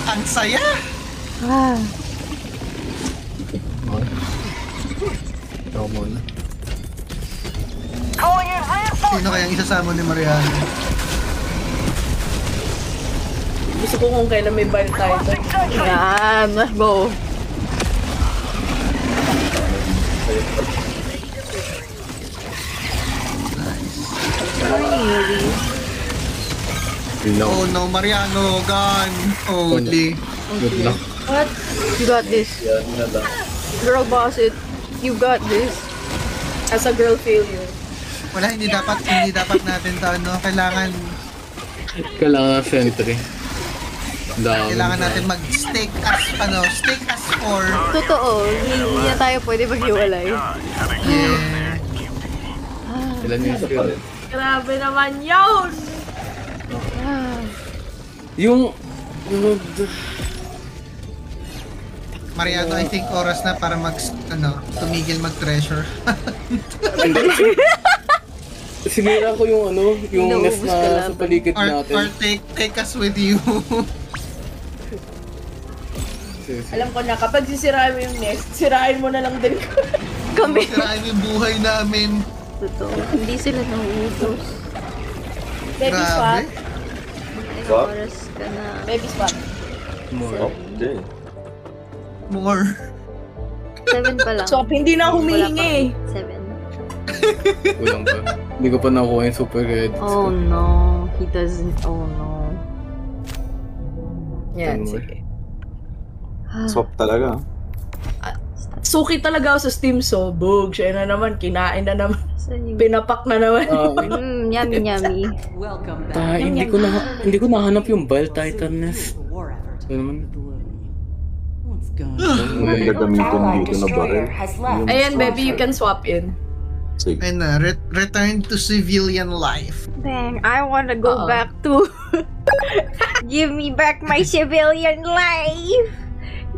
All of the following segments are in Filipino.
Ang saya! Ah. Ikaw muna. Sino kayang isasama ni Mariano? Gusto ko kung kailan may bile tayo. Yan, let's go. Oh no, Mariano, gone. Holy. Good luck. What? You got this. Girl boss it. You got this. As a girl failure. Wala, hindi dapat natin to, ano, Kailangan sentry. kailangan natin mag-stake as 4. Totoo. Hindi na tayo pwede maghiwalay. Yeah. Ilan yung skill? Grabe naman yun! Yung... Mariano, I think oras na para tumigil mag-treasure. Sinira ko yung yung nest na sa paligid natin. Or take us with you. Alam ko na, kapag sisirain mo yung nest, sirain mo na lang din Kami. Sirain yung buhay namin. Totoo. Hindi sila nauubos. Baby spot. Ilang oras ka na. Baby spot. More. 7 pa lang. So, hindi na humihingi. 7. Kulang pa. Hindi ko pa nakuha yung super red. Oh no. He doesn't. Oh no. Yan, sige. Swap talaga. Suki talaga ako sa Steam Sobog. Siya na naman, kinain na naman. Pinapak na naman. Yummy, yummy. Hindi ko nahanap yung Bile Titan nest. Ano naman? May gagamitin dito na baril. Ayan, baby, you can swap in. Sige. And return to civilian life. Dang, I wanna go back to... Give me back my civilian life!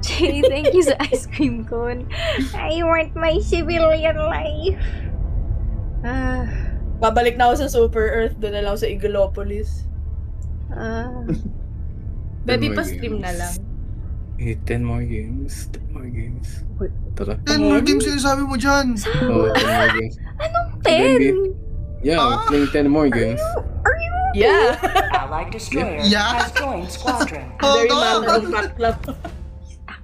Jay, thank you sa ice cream cone. I want my civilian life. Babalik na ako sa Super Earth. Doon na lang ako sa Igolopolis. Baby, pa-stream na lang. 10 more games. 10 more games. Tara. 10 more games yung sabi mo dyan. Oh, 10 more games. Anong 10? Yeah, playing 10 more games. Are you okay? Yeah! Allied destroyer Yeah. has joined squadron. Very Hold matter on. of fact lang.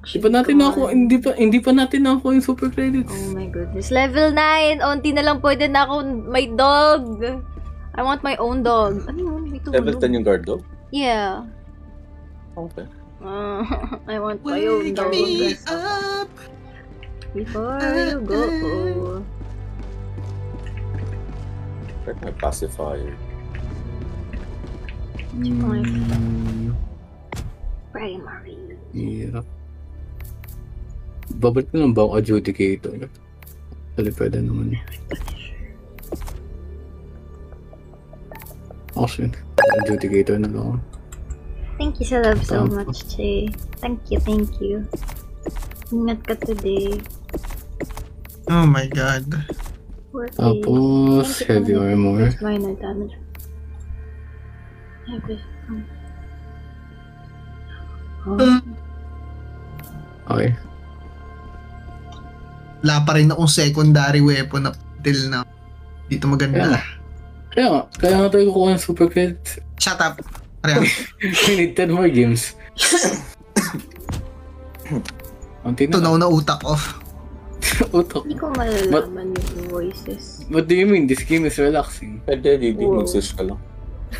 Hindi pa natin nakuha yung super credits. Oh my goodness. Level 9! Onti na lang pwede na ako may dog. I want my own dog. Ano yun? May Level tulog. 10 yung guard dog? Yeah. Okay. I want my own Wake dog. me up. Before you go. Check my pacifier. Primary. Hirap. Babalik na lang ba ang adjudicator? Actually, pwede naman. Actually, adjudicator na lang. Thank you sa love so much, Che. Thank you, thank you. Ingat ka today. Oh my god. Tapos, heavy armor. Minor damage. Okay. Wala pa rin akong secondary weapon na till now. Dito maganda. Kaya nga tayo kukuha ng super credits. Shut up. Ariyan. We need 10 more games. Tunaw na utak off. Utak. Hindi ko malalaman yung voices. What do you mean? This game is relaxing. Pwede, hindi mag-search ka lang.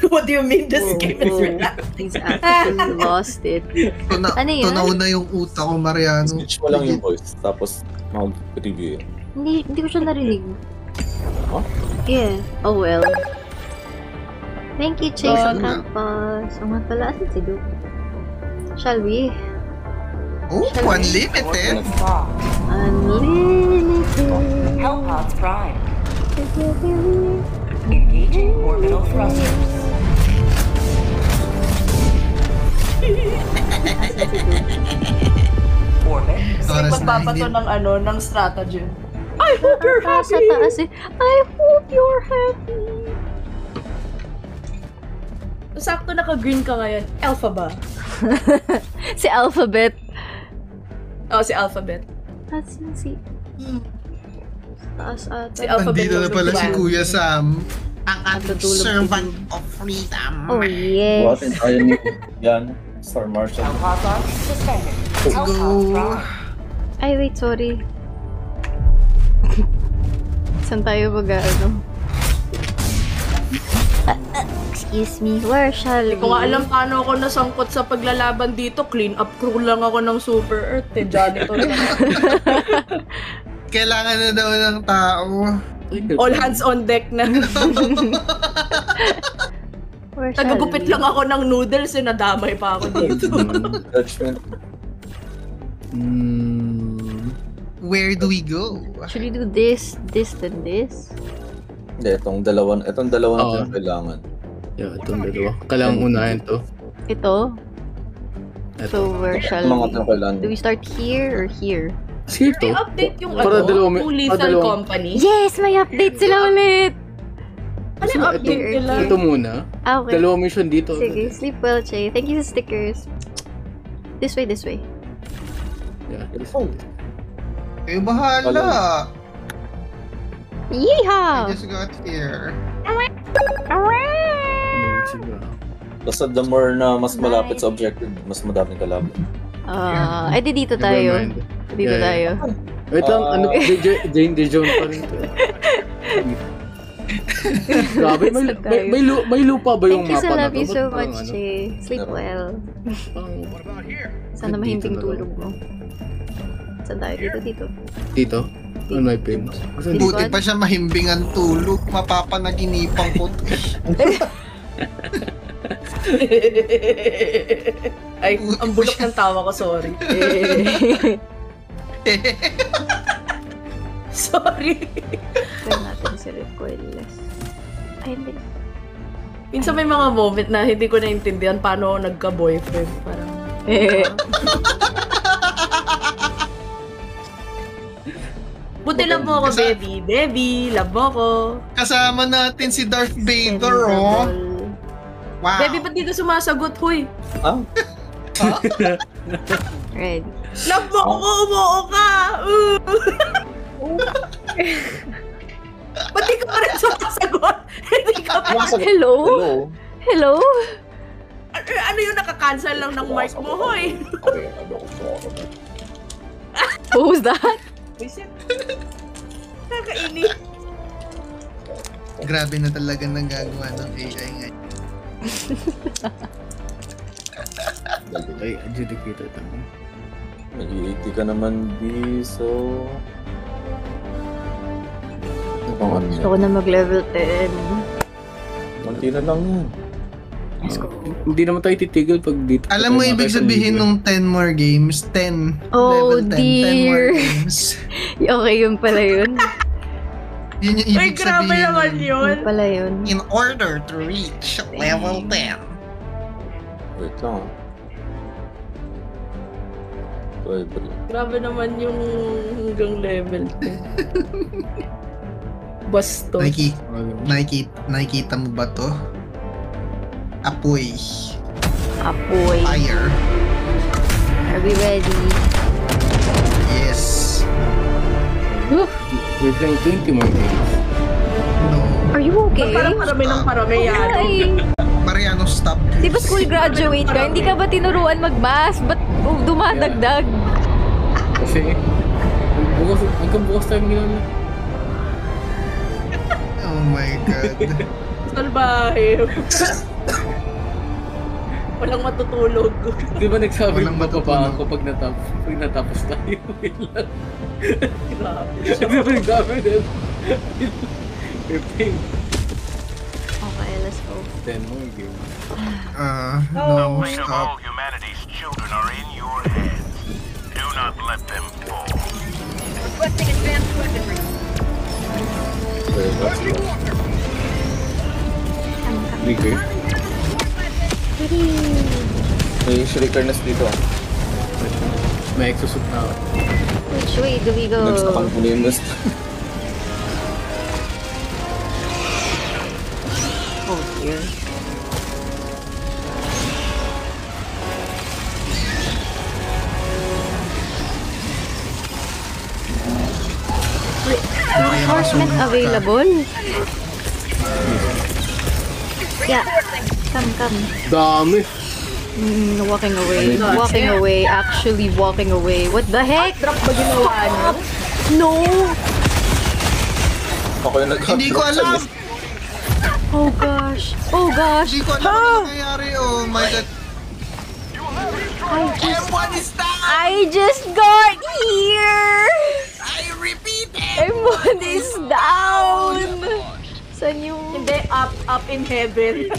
What do you mean this game is relaxing? He's actually lost it. Ano yun? Tunaw na yung utak ko, Mariano. Search mo lang yung voice, tapos mag-review yun. Hindi ko siya narinig. Huh? Yeah. Oh well. Thank you, Chase. Tapos, ang mga pala, asan si Duke? Shall we? Oh, unlimited! Unlimited. Hellpods prime. Engaging orbital thrusters. Orbit. Magbabato ng strategy. I hope you're happy! Sa taas eh. I hope you're happy! Sakto naka-green ka ngayon. Alpha ba? Si Alphabet. Oh, si Alphabet. That's si... Taas ata. Si Alphabet. Nandito na pala si Wow. Kuya Sam. Ang ating Natutulog servant din. of freedom. Oh, yes. Buhatin tayo ni yan. Star Marshal. Telepods arms suspended. Telepods Go. prime. Ay, wait, sorry. Saan tayo ano? Excuse me, where shall we? Hindi ko nga alam paano ako nasangkot sa paglalaban dito. Clean up crew lang ako ng Super Earth. Janitor lang. Kailangan na daw ng tao. All hands on deck na. Where shall Nagagupit we? lang ako ng noodles nadamay pa ako dito. Judgment. Where do we go? Should we do this, then this? Hindi, itong dalawa na Oo. yung kailangan. Yeah, itong dalawa. Kailangan unahin to. Ito? So, where shall Mga we? itong kailangan. Do we start here or here? Sige to. May update yung Para dalawa yung Lethal dalawa. Company. Yes! May update sila ulit! Ano yung update Ito- nila? Ito muna. Ah, okay. Dalawa mission dito. Sige, sleep well, Che. Thank you sa stickers. This way, this way. Yeah. Eh, bahala. I Yeehaw! just got here. Sige. Basta the more na mas malapit sa objective, mas madaming kalaban. Ay, di dito tayo. Never mind. Dito Yeah, tayo. Wait lang, ano, Jane DeJohn pa rin to. Grabe, may lupa ba yung Thank you mapa so na love to? you so Ba't parang much, ano? Che. Sleep Meron. well. Parang- Sana Dito mahimbing na lang. tulog mo. Saan tayo? Dito. Dito? On my pins. Kasi Dito. Buti pa siya mahimbing ang tulog. Mapapanaginipan ko. Ay, ang bulok ng tawa ko, sorry. Sorry. Try natin si recoilless. Ay, hindi. Minsan may mga moment na hindi ko naintindihan paano ako nagka-boyfriend. Parang, buti love mo ako, baby. Baby, love mo ako. Kasama natin si Darth Vader, oh. Wow. Baby, ba't di ka sumasagot, huy? Ah, Ready. Love mo ako, umuo ka! Ba't di ka pa rin sumasagot? Hindi ka pa. Hello? Hello? Ano yung nakakancel lang ng mic mo, hoy? What was that? Nakakainit. Grabe na talaga nagagawa ng AI ngayon. ay, adjudicator tayo. nag-80 ka naman, B, so... Ano bang ano Gusto yan? ko na mag-level 10. Kunti na lang yan. Hindi naman tayo titigil pag dito. Alam mo, ibig sabihin nung 10 more games, 10. Oh, level 10, 10 more dear. games. Okay, yun pala yun. Yun yung Ay, ibig grabe sabihin naman nun. yun. Yun pala yun. In order to reach level 10. Wait lang, ah. Wait, Grabe naman yung hanggang level 10. Basto. Nakikita mo ba to? Apoy. Apoy. Fire. Are we ready? Yes. We're playing 20 more games. No. Are you okay? Parang parami ng parami yan. Ay, Mariano, stop. di ba school graduate ka? Hindi ka ba tinuruan mag-math? Ba't dumadagdag? Kasi, hanggang bukas tayo ginamit. Oh my God. Salbahe. Walang matutulog. Di ba nagsabi Walang mo pa matutulog. ako pag natapos tayo? Wait lang. Grabe. Di ba nagsabi din? We're playing Okay, let's go. 10 more games. No, Fate of stop. all humanity's children are in your hands. Do not let them fall. Bigger. may shrieker-ness dito. May exosuit na ako. Which way do we go? Nagstapang ko na yung list. Oh dear. reinforcement available? Yeah. Come. Dami. Walking away, actually walking away. What the heck? Drop ba ginawa niyo? No! Ako yung Hindi ko alam. Oh gosh. Hindi ko alam ano nangyayari. Oh my god. I just got here! I repeat it! M1 is down! Saan yung... Hindi, up in heaven.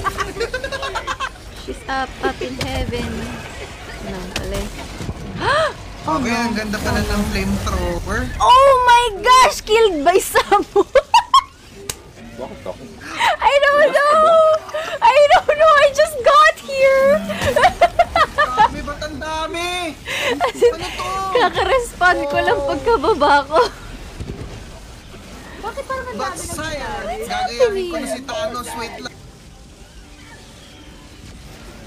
She's up in heaven. Ano pala? Okay, ang ganda pala ng flamethrower. Oh my gosh! Killed by Samu! Bakit ako? I don't know! I just got here! Dami, ba't ang dami? As in, Ano to? kaka-respond ko lang pagkababa ko. But sire, gagayahin ko na si Thanos. Wait lang.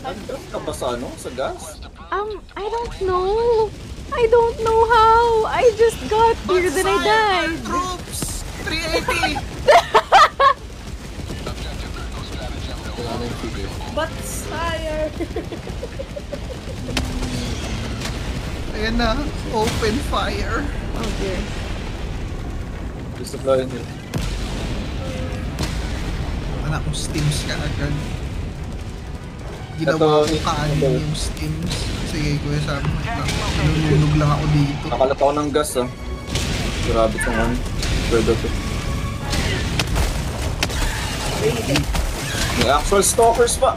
Nag-drop ka ba sa ano? Sa gas? I don't know. I don't know how. I just got here, then I died. Troops! 380! But sire. Ayan na, open fire. Oh dear. Gusto ko lang yun. Wala akong steams ka agad. Ginawa ko kanin yung steams. Sige, kuya Sam. Nalulog lang ako dito. Nakalat ako ng gas ah. Grabe itong ano. Pwede to. May actual stalkers pa!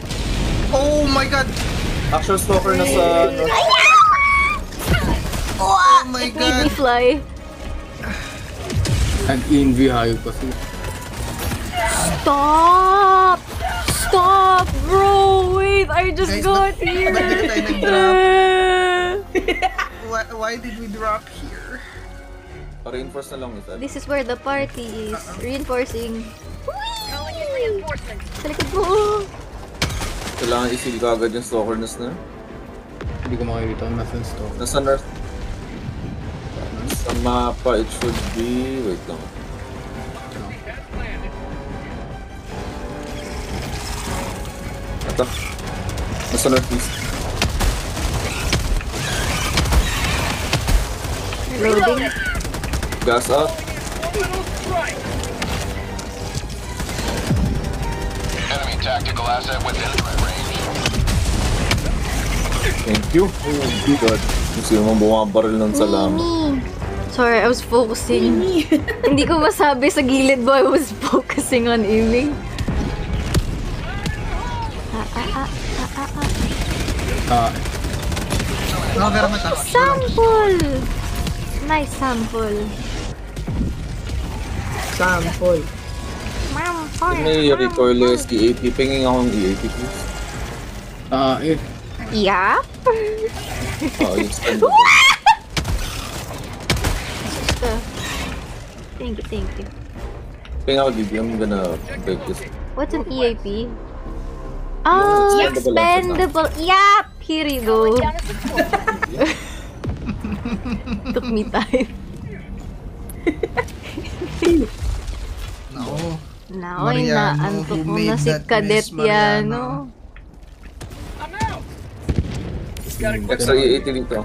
Oh my god! Actual stalker na sa... Oh my It made me god! fly. Nag-envy hayop kasi. Stop! Stop, bro! Wait, I just Guys, got ba't here. di tayo nag-drop? Why did we drop here? Pa-reinforce na lang isa. This is where the party is. Reinforcing. Whee! Sa likod mo. Kailangan isil ka agad yung stalker nest na. Hindi ko makikita kung nasa store. Nasa north. Sa mapa, it should be... Wait lang. Ito. Nasa northeast. Loading. Gas up. Enemy tactical asset within threat range. Thank you. Oh god. Kung sino mang bumabaril ng salamat. Sorry, I was focusing. Hindi ko masabi sa gilid mo. I was focusing on aiming. No, pero mata. Sample! Nice sample. Sample. May recoilless E80. Pingin akong E80 please. Yeah? Oh, yung stand up. Thank you. Ping ako, Didi. I'm gonna break this. What's an EAP? Oh, expendable. Yep! Here you go. Took me time. No. Now, Mariano, inaantok who mo made na si that Cadet mess, Mariano? Yano. Extra E80 dito.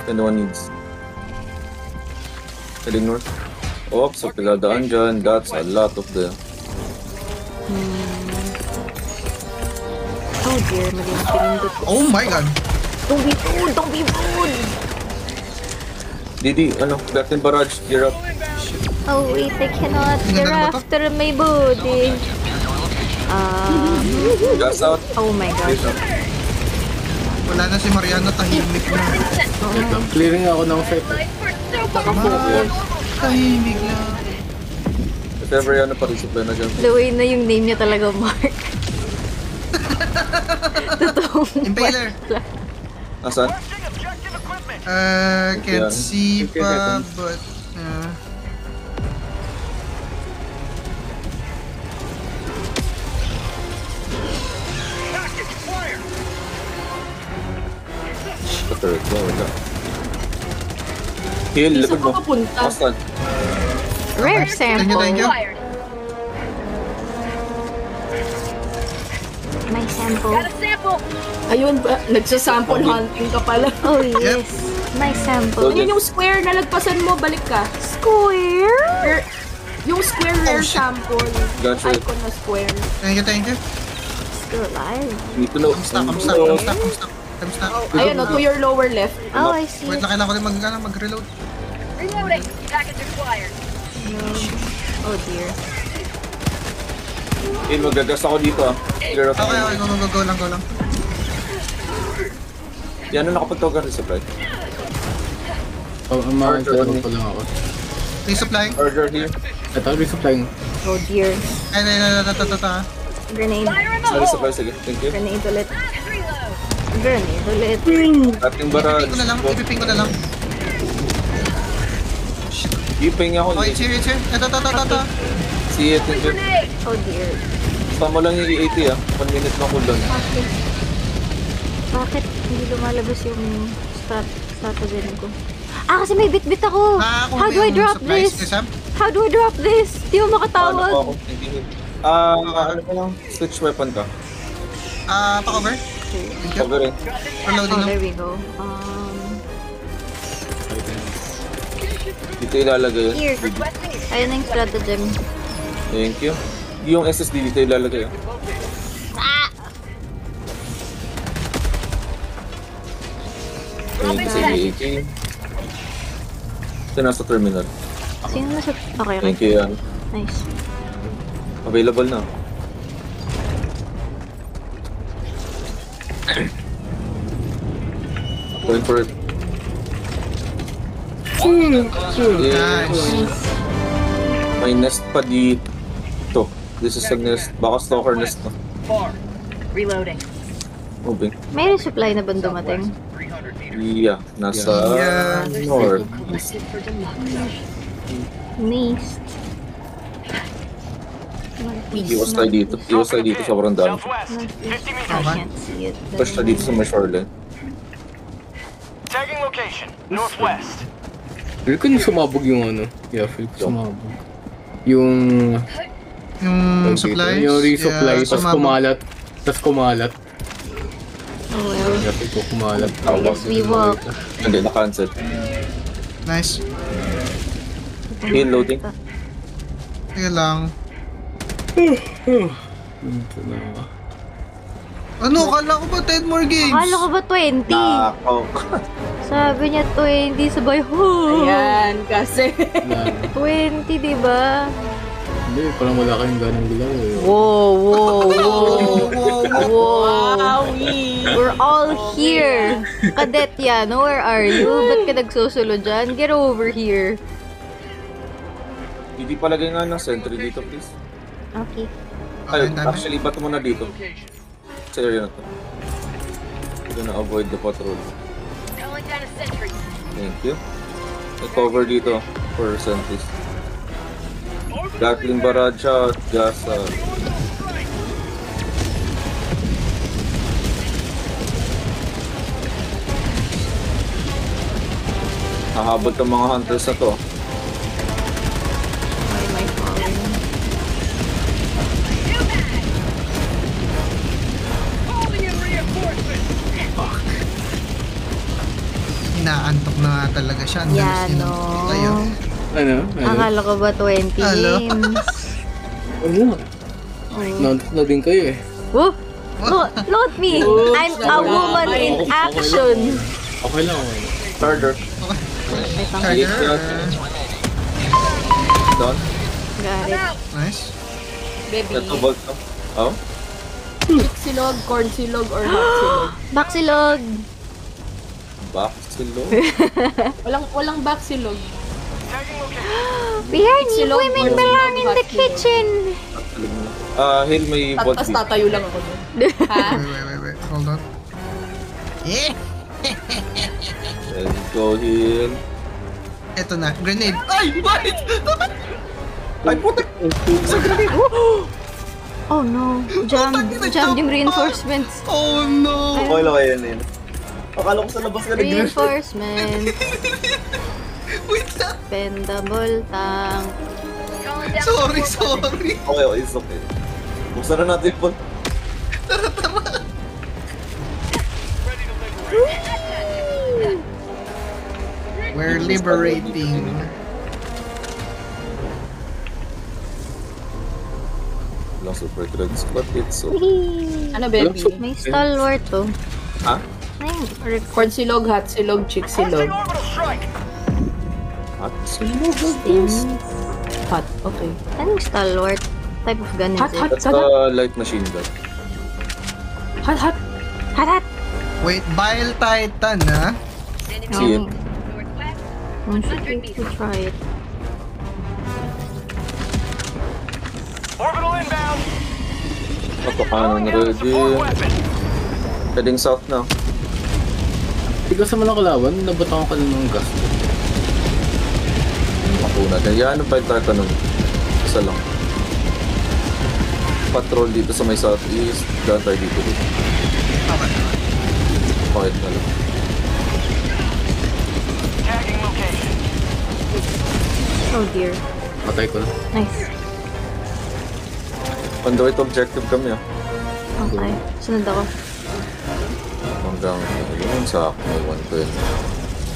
If anyone needs. Heading north. Oh, so pinadaan dyan. That's a lot of them. Oh dear, mali ang pinindot ko. Oh my god! Don't be rude! Don't be rude! Didi, ano? Captain Barrage, gear up. Oh wait, I cannot. They're Ganda na ba to? after my body. Gas out. Oh my Please gosh. up. Wala na si Mariano, tahimik na. Clearing ako ng set. Tahimik na. If ever yan, pa-resupply na dyan. The way na yung name niya talaga, Mark. Totoong Impaler! Nasaan? Can't Yan. see Okay, pa, okay. but... Turret mo, wala. Heal, likod mo. Saan ka papunta? Boston. Rare Thank you, sample. thank you. May sample. Ayun ba? Nagsasample hunting ka pala. Oh yes. May sample. Ayun yung square na lagpasan mo, balik ka. Square? Yung square rare shit. sample. Gotcha. Icon na square. Thank you, thank you. Still alive. Dito na. I'm stuck. Ayun, no, to your lower left. Oh, I see. Wait lang, kailangan ko din mag-reload. Reloading. Package acquired. Oh dear. Magagas ako dito ah. Clear ako. Okay, go lang. Yan na nakapagtawag ka rin sa flight. Makakaroon ko lang ako. Resupplying. Charger here. Ito, resupplying. Oh dear. Ay, Grenade. Sorry, supply. Sige, thank you. Grenade ulit. Grenade ulit. Ating barrage. Ipiping ko na lang. Iping ako. Okay, it's here. Ito. See it, thank you. Oh dear. Tama lang yung E80 ah. 1 minute na cooldown. Bakit hindi lumalabas yung stratagem ko? Ah, kasi may bit-bit ako! How do I drop this? How do I drop this? Di mo makatawag. Ano ano ka lang? Switch weapon ka. Pa-cover. Thank you. Cover eh. Reloading Oh, lang. there we go. Dito ilalagay yun. Here. Ayun na yung stratagem. Thank you. Yung SSD dito ilalagay yun. Thank you sa E80. Ito nasa terminal. Sino na sa... Okay. Thank you yan. Nice. Available na. Going for it. Nice. May nest pa dito. This is a nest. Baka stalker nest na. Reloading. Moving. May resupply na ba dumating? Yeah. Nasa Yeah. north. Nice. Iwas tayo dito. Iwas tayo dito sa barandang. Southwest. 50 I meters. can't see it. Push tayo dito sa may shoreline. Tagging location. Northwest. Feel ko yung sumabog yung ano. Yeah, feel ko sumabog. Yung... Yung dito, supplies. yung resupply, yeah, tas sumabog. kumalat. Oh well. Yeah, feel ko kumalat. I guess we walk. Hindi, na-cancel. Nice. Heal loading. Sige lang. Ito na. Ano? Kala ko ba 10 more games? Akala ko ba 20? Nakaw. Sabi niya 20 sabay. Ayan, kasi. 20, diba? Hindi, parang wala kayong ganang gulaw eh. Whoa. Wowie! We're all here. Cadet yan, where are you? Ba't ka nagsusulo dyan? Get over here. Hindi palagay nga ng sentry dito, please. Okay. Ay, dami. actually, bato mo na dito. Sa area na to. We're gonna avoid the patrol. Calling down a sentry. Thank you. May cover dito for sentries. Gatling barrage at gas. Hahabot ang mga hunters na to. Why am I falling? Inaantok na nga talaga siya. Ang Yeah, dalas niya no. tayo. Ano? Akala ko ba 20 Hello? games? Ano? Nantok na din kayo eh. Woo! Load me! I'm a woman in action! Okay lang. Okay. Charger. Charger. Down. Got it. Nice. Baby. Ito, bolt to. Oh? Silog, corn silog, or hot silog. Baksilog! Back silo. Walang back silog. Tagging location. We are new Silog, women silog, belong in the hot silog. kitchen! Hill may bolt Tapos dito. tatayo lang ako doon. Ha? Wait. Hold on. Eh! Let's go, Hill. Eto na. Grenade. Ay! Bakit? Ay, putik! Oh no, jammed yung reinforcements. Oh no! Okay lang kayo yun. Akala ko sa labas ka Reinforcement. Wait lang. Expendable tank. Sorry, sorry. Okay, okay, it's okay. Buksan na natin po. We're liberating. Walang super threads, but it's so... Ano, baby? May stalwart to. Ha? Ay, Corn silog, hot silog, chick silog. Orbital strike. What? Steams. Hot, okay. Anong stalwart? Type of gun is Hot, it? hot. That's the light machine gun. Hot, hot. Harat! Wait, Bile Titan, ha? See it? Northwest. I should take to try it. Orbital inbound. Pagkakanan na Support ready. weapon. Heading south na. Ikaw sa mga kalaban, nabutangan ka ng gas. Makuna na. Yan, ano pa yung tarta nun? Isa lang. Patrol dito sa may southeast. Daan tayo dito. Okay. Pakit na lang. Tagging location. Oh dear. Patay ko na. Nice. Underweight objective kami ah. Okay. Sunod ako. Hanggang yun sa may 112.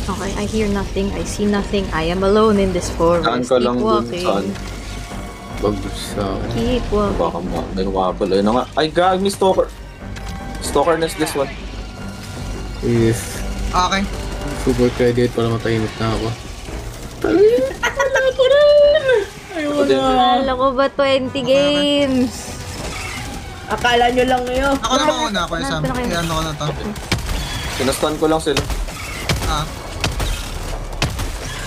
Okay, I hear nothing. I see nothing. I am alone in this forest. Daan ka lang Keep dun walking. saan. Bagus sa akin. Keep walking. Baka may humabal. Ayun na nga. Ay, gag, may stalker. Stalker nest this one. Is Okay. super credit para matahimik na ako. Ako din. Akala ko ba 20 games? Akala nyo lang ngayon. Ako na mauna ako yung Sam. Hanapin ako yun. Ano ko na to. Sinastan ko lang sila. Ah.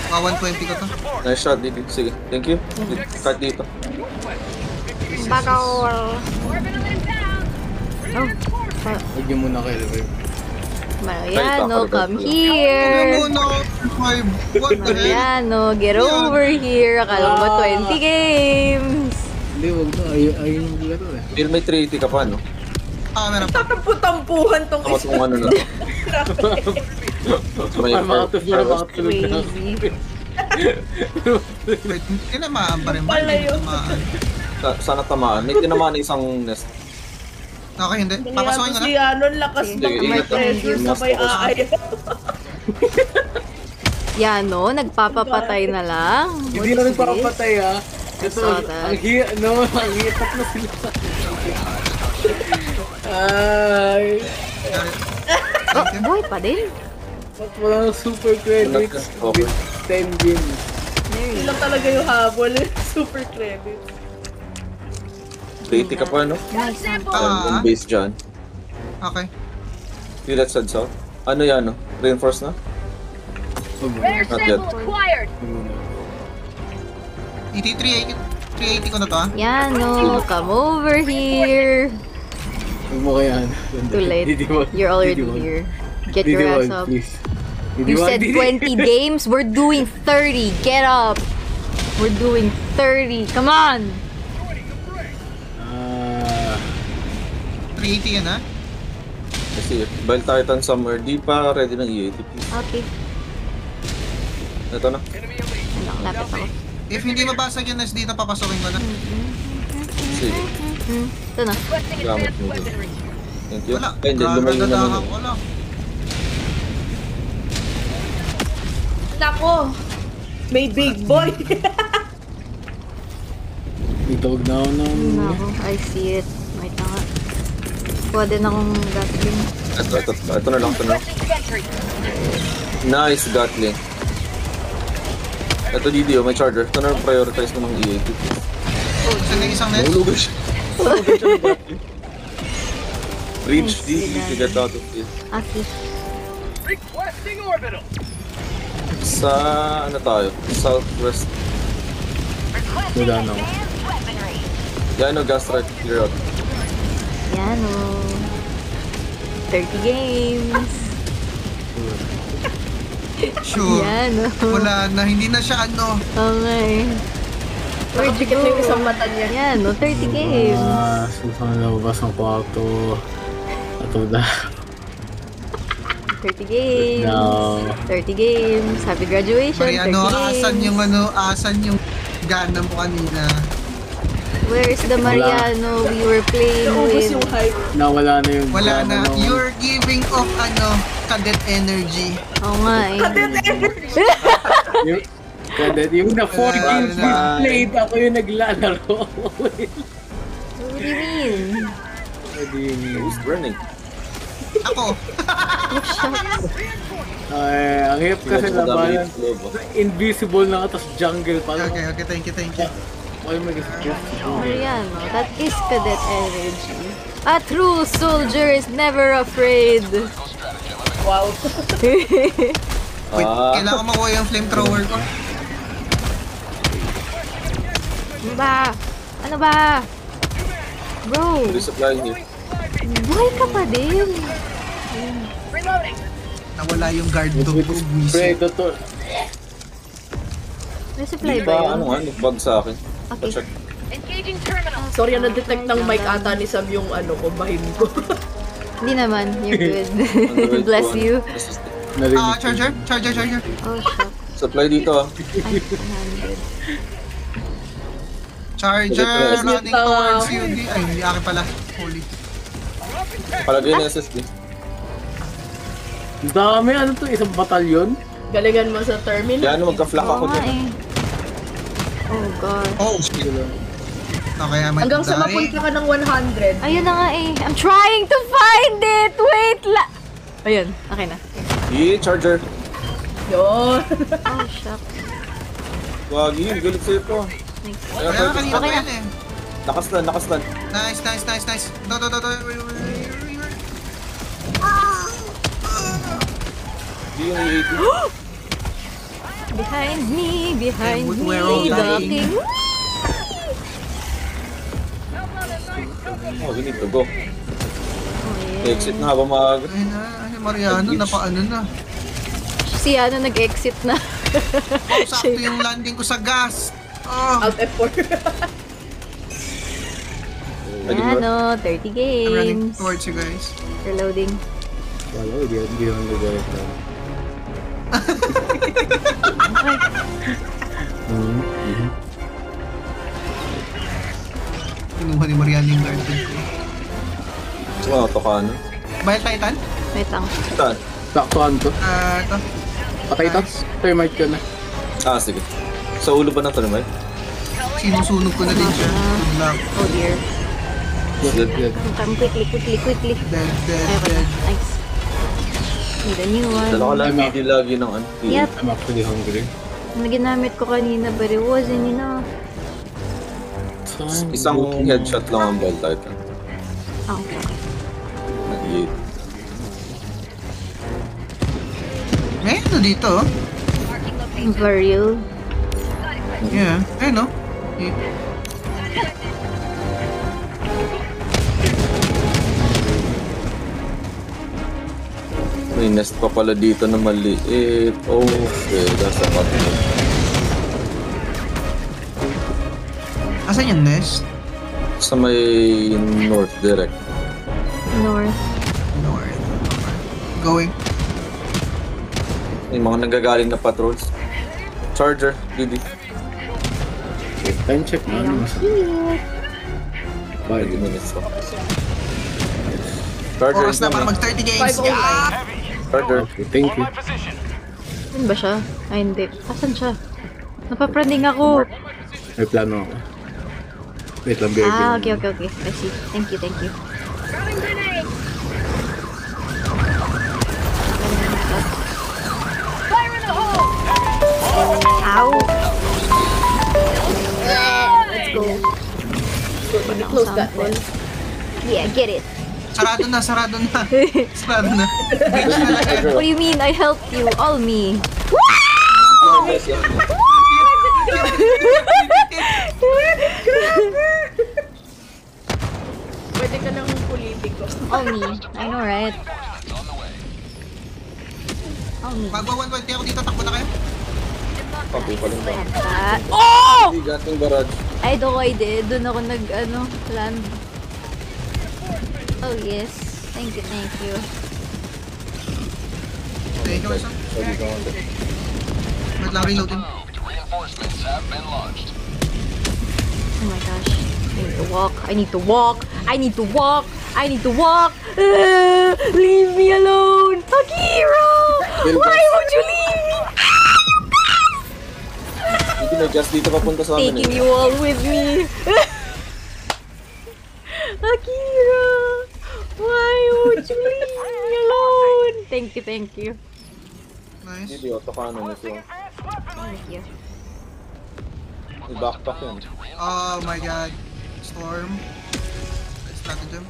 120 ko to. Nice shot, Didi. Sige, thank you. Cut dito. Bakaw. Orbital inbound. Oh. Huwag niyo muna kayo, babe. Mariano, come Ano here. muna? What the hell? Mariano, get over here. Akala ko ba 20 games? Hindi, huwag na. Ayun yung laro eh. Feel may 380 ka pa, no? Ah, meron pa. Tatampu-tampuhan tong Tapos kung ano na. May Para makatulog na ako. Crazy. Wait, tinamaan pa rin ba? Palayo. Tinamaan. Sana tamaan. May tinamaan na isang nest. Okay, hindi. Papasukin ko si na. Anon, lakas Sige, ng ingat lang. pressure sa may aaya. Yano, nagpapapatay na lang. Hindi na nagpapatay ha. Ito, saw that. ang hitak na sila. Ay, Oh, buhay pa din. ba't walang super credits Okay. with 10 games? There you Sila talaga yung habol. Super credit. 380 ka pa, no? Nice. Ah. On base dyan. Okay. Feel that sad south. Ano yan, no? Reinforce na? Rare Not yet. sample acquired. ET 380 ko na to, ah. Yano, come over here. Huwag mo kayaan. Too late. You're already here. Get your ass up. Please. You said 20 games? We're doing 30. Get up. We're doing 30. Come on. 380 yan, ah. Kasi Bile Titan somewhere. Di pa ready ng E80. Okay. Ito na. Lapit ako. If hindi mabasag yung nest dito, papasukin ko na. Sige. Ito na. Requesting Gamit advanced mo din. weaponry. Thank you. Wala. Ay, hindi. Lumayo na Dadadahan muna. ko lang. Nako! May big boy! Itawag na ako ng... Nako, I see it. Wait na nga. Kuha din akong Gatling. Ito na lang. Ito na lang. Requesting sentry. Nice Gatling. Ito Didi, oh, may charger. Ito na lang prioritize ko ng E80. Oh, saan na isang nest? Nahulugan siya. Reach Didi to get out of this. Okay. Requesting orbital. Sa ano tayo? Southwest. Requesting Wala na ako. advanced weaponry. Yan o, gas strike. Clear out. Yano. 30 games. Sure. Yano. Wala na, hindi na siya ano. Okay. Where'd you Nakapikit na yung go? isang mata niya. Yano, 30 games. Susang labas ng kwarto. Ito na. 30 games. No. 30 games. Happy graduation. 30 Mariano, games. asan yung gana mo kanina. Where's the Mariano we were playing Naubos with? yung hype. Nawala na yung... Wala na. nung- You're giving off cadet energy. Oo nga eh. Yung, kadet, yung na 4 games we played, ako yung naglalaro. What do you mean? What do you mean? Who's burning? Ako. Ay, ang hirap kasi labanan. Invisible na ka, tapos jungle pa. Okay, thank you. Ay, mag-skip. Mariano, that is cadet energy. A true soldier is never afraid. Wow. Wait, kailangan ko makuha yung flamethrower ko. Ano ba? Bro, Resupply here. buhay ka pa din. Nawala yung guard dog ko. Predator. Resupply ba Ba, yun? ano nga, nag-bug sa akin. Okay. Check. Engaging terminal. Sorry, na-detect ng mic ata ni Sam yung bahin ko. Hindi naman, you're good. Underrated Bless one. you. Narinig. Charger. Oh, shit. Supply dito ah. Ay, 100. Charger, Yes, running towards you. Ay, hindi akin pala. Holy. Palagay na SSD. Ang dami, ano to? Isang batalyon? Galingan mo sa terminal. Kaya ano, magka-flak ako Oo nga dyan. eh. Oh, God. Oh, shit. Okay, I might Hanggang sa die. mapunta ka ng 100. Ayun na nga eh. I'm trying to find it! Wait la... Ayun, okay na. Charger. Yun. Oh, shucks. Wag yun, galit sa'yo to. Thanks. Kaya Kaya kanina Okay pa na. yan eh. nakastan. Nice. Hindi yung EAT. Behind me, We're all dying. ducking. Oh, we need to go. Oh, yeah. Exit na habang maaga. Ay na, si Mariano, napaano na. Si ano nag-exit na. Sakto yung landing ko sa gas. Oh, Alt F4. Ano, 30 I'm running games. towards you guys. Reloading. Wala, hindi yung nag-gayat lang. Kinuha ni Mariano yung guard ko. Wow, to ka ano? Bayal Titan? Wait lang. Saan? Saktuhan to. Ito. Patay to. Thermite ka na. Ah, sige. Sa ulo ba ng thermite? Sinusunog ko na din siya. Good luck. Oh dear. Dead. Come quickly. Dead. Ayun, thanks. Need a new Dala ka one. lang PD lagi ng ano. Yep. I'm actually hungry. Ang ginamit ko kanina but it wasn't enough. Isang headshot lang ang ball titan. Ah, okay. Nag-EAT. May ano dito? Oh. Varil. Yeah. Ayun no? May nest pa pala dito na maliit. Okay, that's a bad one. Asan yung nest? Sa may north direct. North. North. Going. May mga nanggagaling na patrols. Charger, DD. Time check na. Ano nasa? 5 minutes pa. Charger Oras is na para naman. mag 30 games. 5:09. Yeah! Charger. Okay, thank you. My position. Saan ba siya? Ay, hindi. Asan siya? Napaprending ako. May plano ako. Wait lang, bear. Ah, okay. I see. Thank you. Throwing grenade. Fire in the hole. Ow! Let's go. Close that one. Yeah, get it. Sarado na. Sarado na. Breach na lang yan. What do you mean? I helped you. All me. Pwede ka ng politiko. All me. I know, right? All me. Pag 120 ako dito, takbo na kayo. Papi pa rin ba? Ah. Oh! Hindi, gating barrage. I did. Doon ako land. Oh, yes. Thank you. Thank you, Wilson. Sorry ka nga. Wait lang, reloading. Reinforcements have been launched. Oh my gosh. I need to walk. I need to walk. I need to walk. I need to walk. Leave me alone. Akira! Why would you leave me? Hindi na just dito papunta sa amin. Taking you all with me. Akira! Why would you leave me alone? Thank you, thank you. Nice. Hindi, otokano na siya. Thank you. May backpack yun. Oh my god. Storm. Stratagem.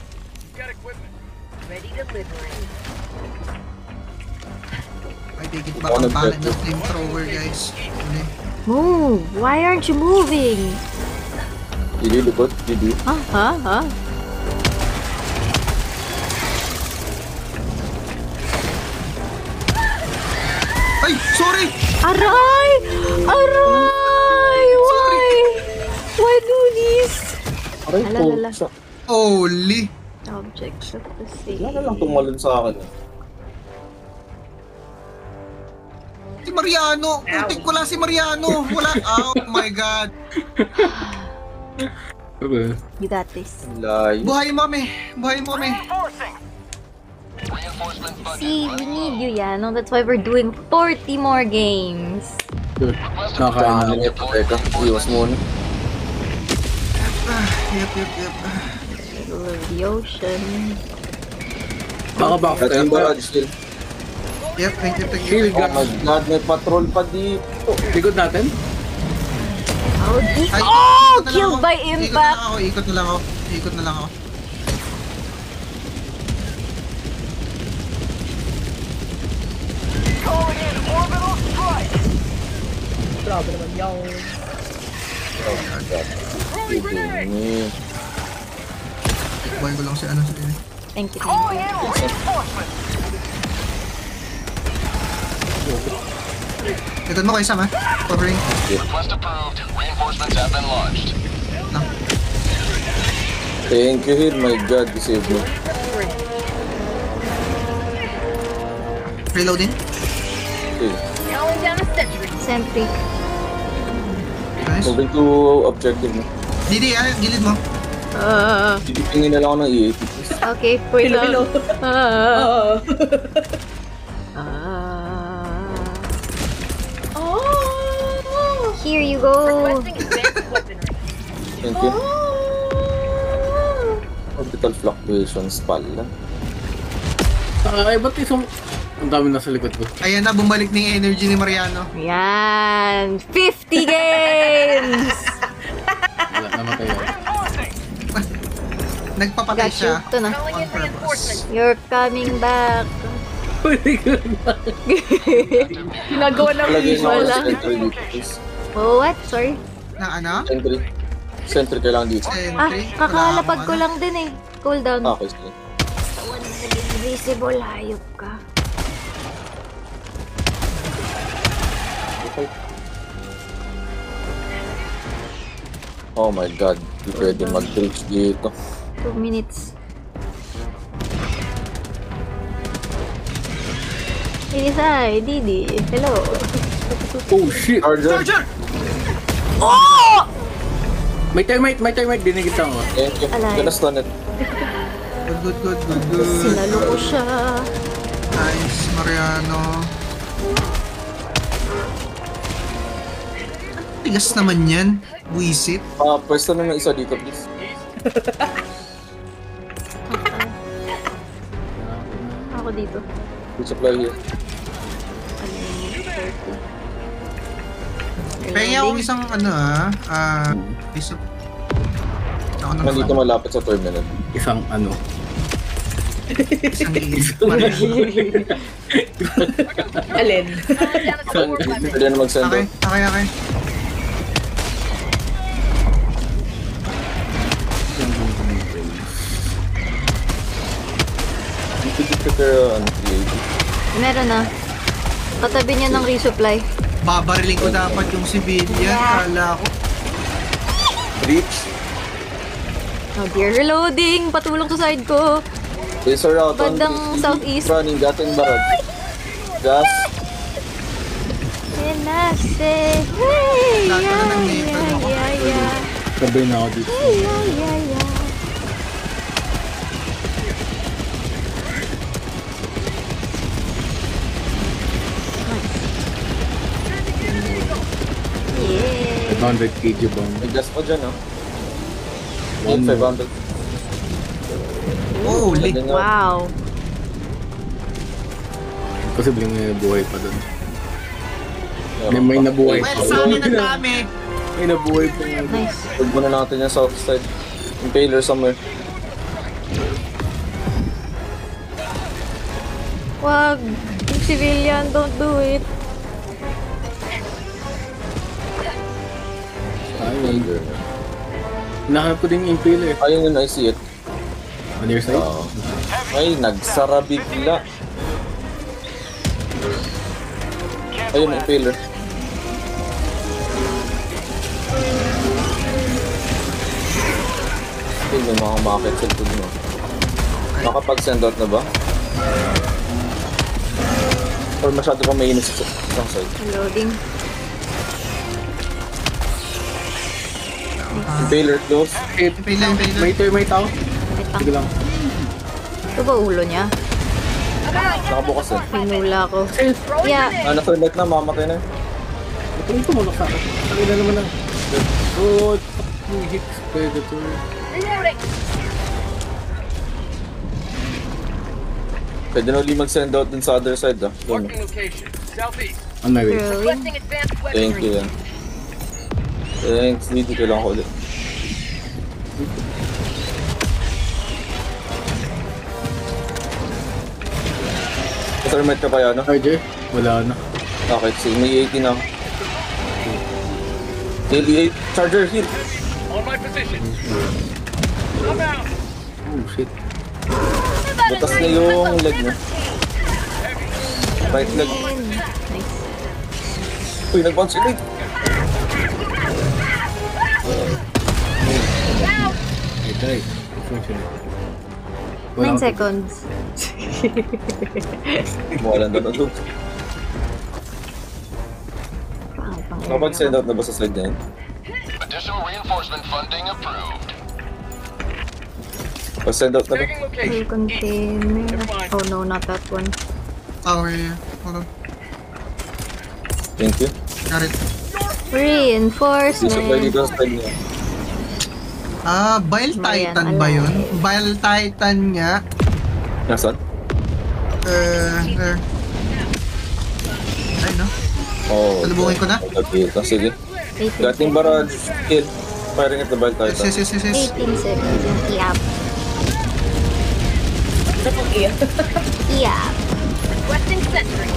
Ready to liberate. I take it back ang pangalan ng flamethrower, guys. Hindi. Move! Why aren't you moving? Didi, likod. Didi. Huh? Ay! Sorry! Aray! Aray! Why? Why do this? Aray po. Alala. Holy! Objects of the sea. Wala lang tumalon sa akin. Si Mariano! Kuntik ko lang si Mariano! Wala! Oh my god! You got this. Layo. Buhay mo, me! Buhay mo, me! See, we need you, Yano. That's why we're doing 40 more games. Kakain na niya. Teka, iwas muna. Yep. Middle of the ocean. Baka back At yung barrage still. Yep, thank you. Shield Oh my gun. god, may patrol pa dito. Likod natin? Oh, Ay, oh! ikot na lang Killed ako. by impact! Ikot na lang ako. Grabe naman yung... Oh my god. Didi. Buhay ko lang si ano sa ini. Thank you, thank you. Ikot mo kayo, Sam, ha? Covering. Request approved. Reinforcements have been launched. Thank you, Hid. My god, disable mo. Reloading. Okay. Calling down a sentry. Sentry. Nice. Moving to objective mo. Didi, gilid mo. Pipingin na lang ako ng E80. Okay, wait lang. Hello. Here you go. Requesting advanced weaponry. Thank you. Orbital fluctuations pala. Ay, ba't isang... Ang dami nasa likod ko. Ayan na, bumalik na yung energy ni Mariano. Yan. 50 games! Wala, namatay ako. Nagpapatay Got you. siya. Ito na. Calling On in purpose. reinforcements. You're coming back. Ginagawa ng Palagay mo visual ako sa lang. sentry dito, please. Oh, what? Sorry. Na ano? Sentry. Sentry ka lang dito. Sentry? Kakalapag ko Wala lang din eh. Cool down. Okay, sige. Invisible, hayop ka. Okay. Oh my god, di pwede mag-reach dito. 2 minutes. Inisay, Didi. Hello. Oh shit! Charger! Charger! Oh! May termite! Dinigit ako. Thank you. Alive. Gonna stun it. Good. Sinalo ko siya. Nice, Mariano. Tigas naman yan. Buisit. Pwesto na ng isa dito, please. Ako dito. Good supply here. Ano yun? 30. Pengi akong isang ano piece of... Ako na Nandito malapit sa terminal. Isang ano. Isang Alin? Calling down a core weapon. Pwede na mag-send Okay. out. Did you prepare an EAD? Meron na. Katabi niya ng resupply. Babariling ko dapat yung civilian. Kala ko. Reach. Oh dear, reloading! Patulong sa side ko. Laser out on Bandang the southeast. running Gatling barrage. Gas. Enase. Hey! Lahat na Yeah, ng neighbor yeah, mo. yeah, yeah. Sabay na ako dito. Yeah. Yeah. 500 kg bomb. May gas pa dyan, ah. One more. 500. Holy. Ganda nga. Wow. Posibleng may buhay pa doon. May nabuhay pa. Well, sa amin ang dami. May nabuhay pa. Nice. Huwag muna natin yung south side. Impaler somewhere. Wag. Yung civilian, don't do it. Ayun. Nahanap ko din yung impaler. Ayun yun, I see it. On your side? Ay, nagsara bigla. Ayun, impaler. Ay, may mga market sa likod mo. Nakapag-send out na ba? Or masyado pa mainit sa isang side? Loading. Impaler close. Impaler. May tao. Wait Sige lang. lang. Ito ba ulo niya? Nakabukas eh. Hinula ko. Yeah. Nasa-select na, mamamatay na. Ito tumulok sa akin. Sabi na naman ang... Oh, fucking hits predator. Reloading. Pwede na ulit mag-send out din sa other side ah. Doon. Marking location. Southeast. On my way. Throwing. Requesting advanced Thank weaponry. you yan. Thanks, dito ko lang ako ulit. Thermite ka kaya, no? RJ? Wala na. Okay, sige, may 80 na ako. 88, charger, heal! On my position. I'm out. Oh shit. Butas na yung leg mo. Right leg. Nice. Uy, nag-bounce elite! I died. Unfortunate. 9 seconds. Mawalan doon doon. Pang Nakapag-send out na ba sa side na yun? Additional reinforcement funding approved. Pag-send out na ba? Tagging Full location. container. Oh no, not that one. Tower, yeah. Hold on. Thank you. Got it. Dito sa pwede Reinforcement. doon sa side niya. Ah, Bile Titan ba yun? Bile Titan nga. Nasaan? Ay, no? Oh, Salubungin ko na? Dito, sige. 18 Gating barrage, kill. Firing at the Bile Yes, Titan. yes. 18 seconds yung i-up. Sa pag-iya. I-up. Requesting sentry.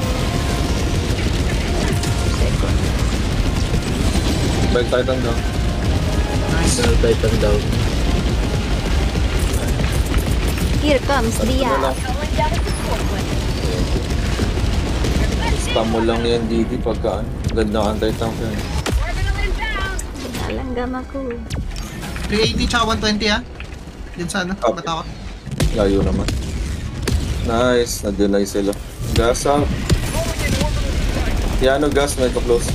Bile Titan down. Nice. Titan down. Here comes the Ano lang, up. Calling down a support weapon. spam mo lang yan, Didi, pagka ganda ang anti-tank yan. Orbital inbound. Nalanggam ako. 380 tsaka 120 ah. Yun sana. Okay. Bata ko. Layo naman. Nice, na-deny sila. Gas out. Yano gas, medyo close.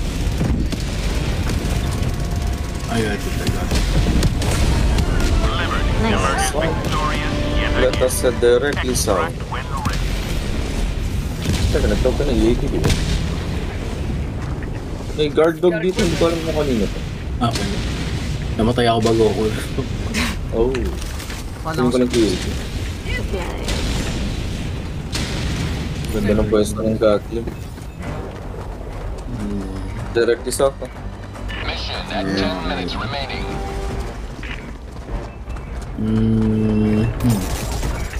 Ayun, ito talaga. Nice. Let us head directly south. Teka, nagtawag ka na Yeti, di ba? May guard dog dito, hindi ko alam mo kanina to. Okay. Namatay ako bago ako. Oh, Wala hindi ko ko. lang Yeti. Supply. Ganda ng pwesto ng Gatling. Directly south, ha? Mission at 10 minutes remaining.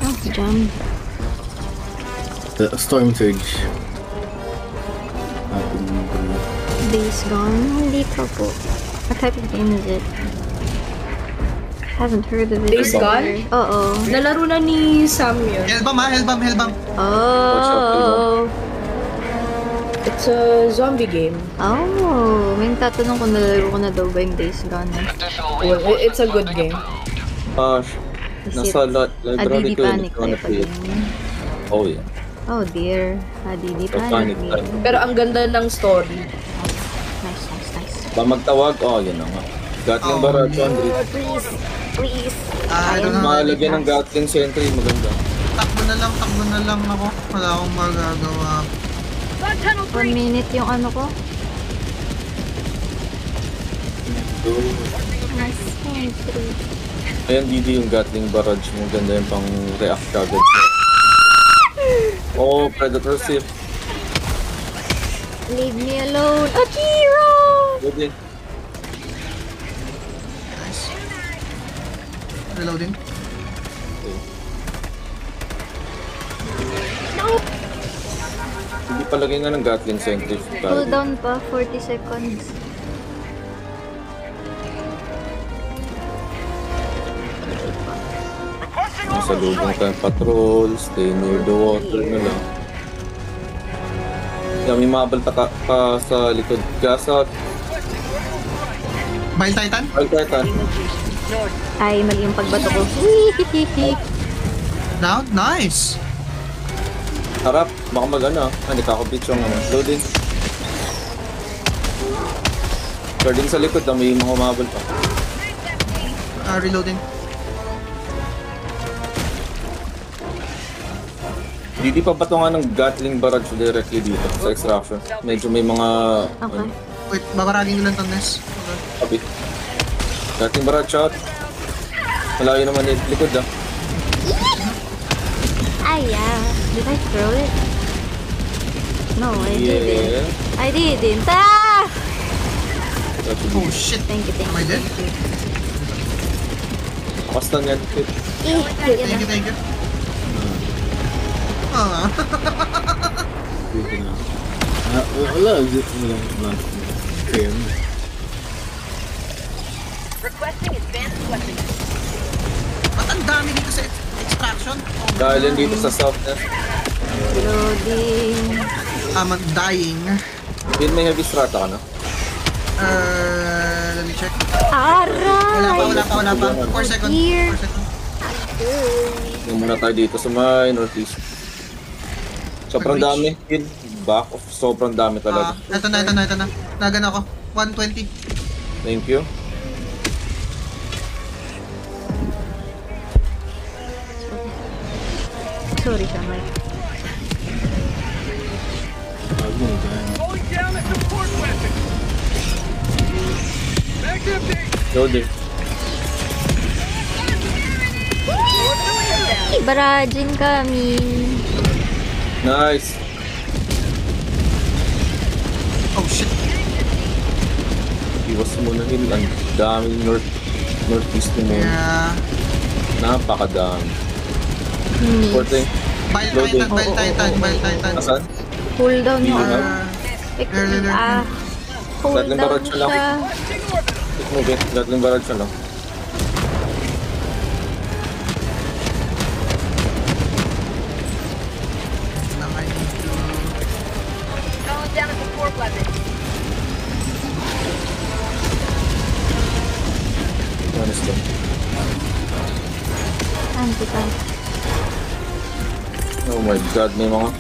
Oh, jam. The Storm Surge. Days Gone? Hindi pa po. What type of game is it? Haven't heard of it. Days before. Gone? Oo. Nalaro na ni Sam yun. Hellbomb ah, Hellbomb. Oh. It's a zombie game. Oh. May tatanong kung nalaro ko na daw ba yung Days Gone. Additional Well, it's a good game. Is Nasa library Adidi ko yun. Panic If you wanna type play of it. game. Oh, yeah. Oh dear. Adidi So, Panic Panic game. type. Pero ang ganda ng story. Nice. Ba magtawag? Oh, yun na nga. Gatling Oh, barrage, Andre. Please. Please. I don't know. Malagyan ng Gatling sentry, maganda. Takbo na lang ako. Wala akong magagawa. Bug tunnel 1 breach. minute yung ano ko. Nice entry. Ayan, Didi, yung Gatling barrage mo. Ganda yung pang react kagad. Oh, Predator Sif. Leave me alone. Akira! Good din. Nice. Reloading. Hindi palagay nga ng Gatling sentry. Cooldown pa, 40 seconds. Nasa lubong tayong patrol, stay near the water na lang. Yan, may mga balta pa sa likod. Gas out. Bile Titan? Ay, Titan. Ay, mali yung pagbato ko. Hihihihi. Down? Nice! Harap, baka mag-ano. Hindi ka ako bitch yung ano. Loading. Guarding sa likod, may mga umabal pa. Reloading. Hindi pa ba ito nga ng Gatling barrage directly dito sa extraction? Medyo may mga... Okay. Wait, babaragin ko lang itong Ness. Okay. Kapit. Gatling barrage shot. Malayo naman yung likod ah. Ay, yeah. Did I throw it? No, I didn't. Yeah. I didn't. Ah! Oh shit! Thank you, thank Am I you. dead? Basta yan. Thank you. Ah. Dito na. Wala. Wala. Okay. Requesting advanced weapons. Ba't ang dami dito sa extraction? Dahil yan dito sa south na. Loading. I'm dying. Yun may heavy strata ka na. Let me check. Aray! Wala pa. 4 seconds. Here. 4 seconds. Yung muna tayo dito sa may northeast. Sobrang dami. Yun, back of sobrang dami talaga. Ito na. Nagan ako. 120. Thank you. Sorry, Samay. Going down a support weapon. Back empty. Loading. Barajin kami. Nice. Oh shit. Iwas muna yun. Ang daming northeast mo. Yeah. Napakadami. Miss. Forte. Bile Titan. Asan? Cooldown yung Hindi ano. na. Cooldown barrage na lang. siya. Click mo, get. Gatling barrage na lang. Calling down a support weapon. Honest to. Anti-tank. Oh my god, may mga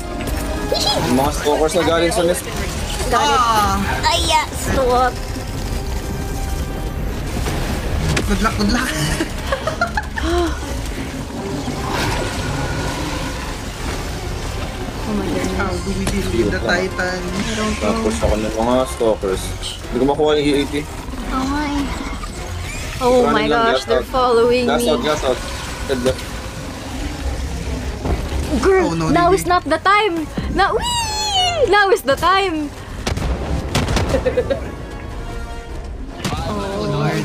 stalkers na galing sa nest. Ay, yeah. Stop. Good luck. Oh my goodness. How do we deal with the Titan? I don't know. Tapos ako ng mga stalkers. Hindi ko makuha yung EAT. Oh my. Oh my Running lang, gosh, gas they're out. following Gas me. out. Head left. Girl, Oh, no, now Lily. is not the time. Now is the time. Oh Lord.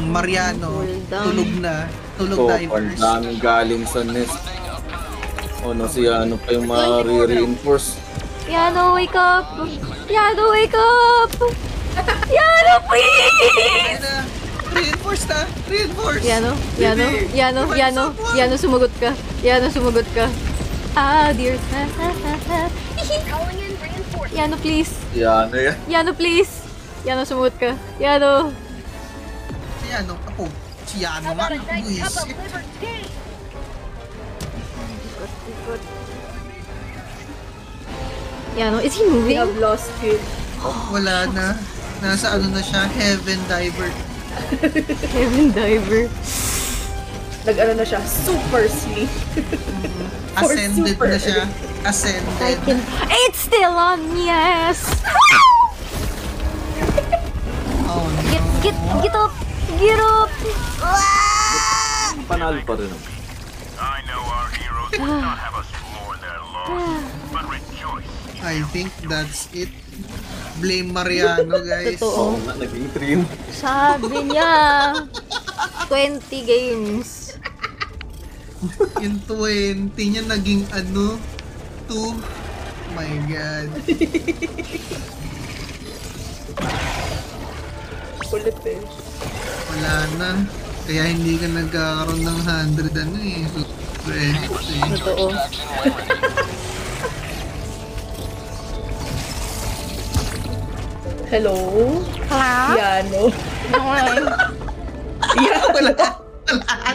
Mariano, tulog na. Tulog So, divers. ang daming galing sa nest. Oh no, si ano pa yung ma-reinforce. Yano, wake up. Yano, wake up. Yano, please. Reinforce na! Reinforce! Yano, sumagot ka. Ah, dear. Calling in reinforcements. Yano, please. Yan, yan. Yano, please. Yano, sumagot ka. Yano. Si ano? Ako. Si ano How nga. about a nice cup of Buisit. liberty? Yano, is he We moving? have lost him. Wala na. Nasa ano na siya, heaven diver. Heaven diver. Nag-ano na siya, super sleep. For Ascended super. na siya. I Ascended. can... It's still on, yes! Oh no. Get up! Get up! Panalo pa rin. I know our heroes would not have us mourn their loss, but rejoice. I think that's it. Blame Mariano, guys. Totoo. Oo nga, naging trim. Sabi niya, 20 games. Yung 20 niya naging ano, 2. My God. Kulit eh. Wala na. Kaya hindi ka nagkakaroon ng 100 ano eh. Super effort eh. Totoo. Hello? Hello? Piano. Okay. Wala.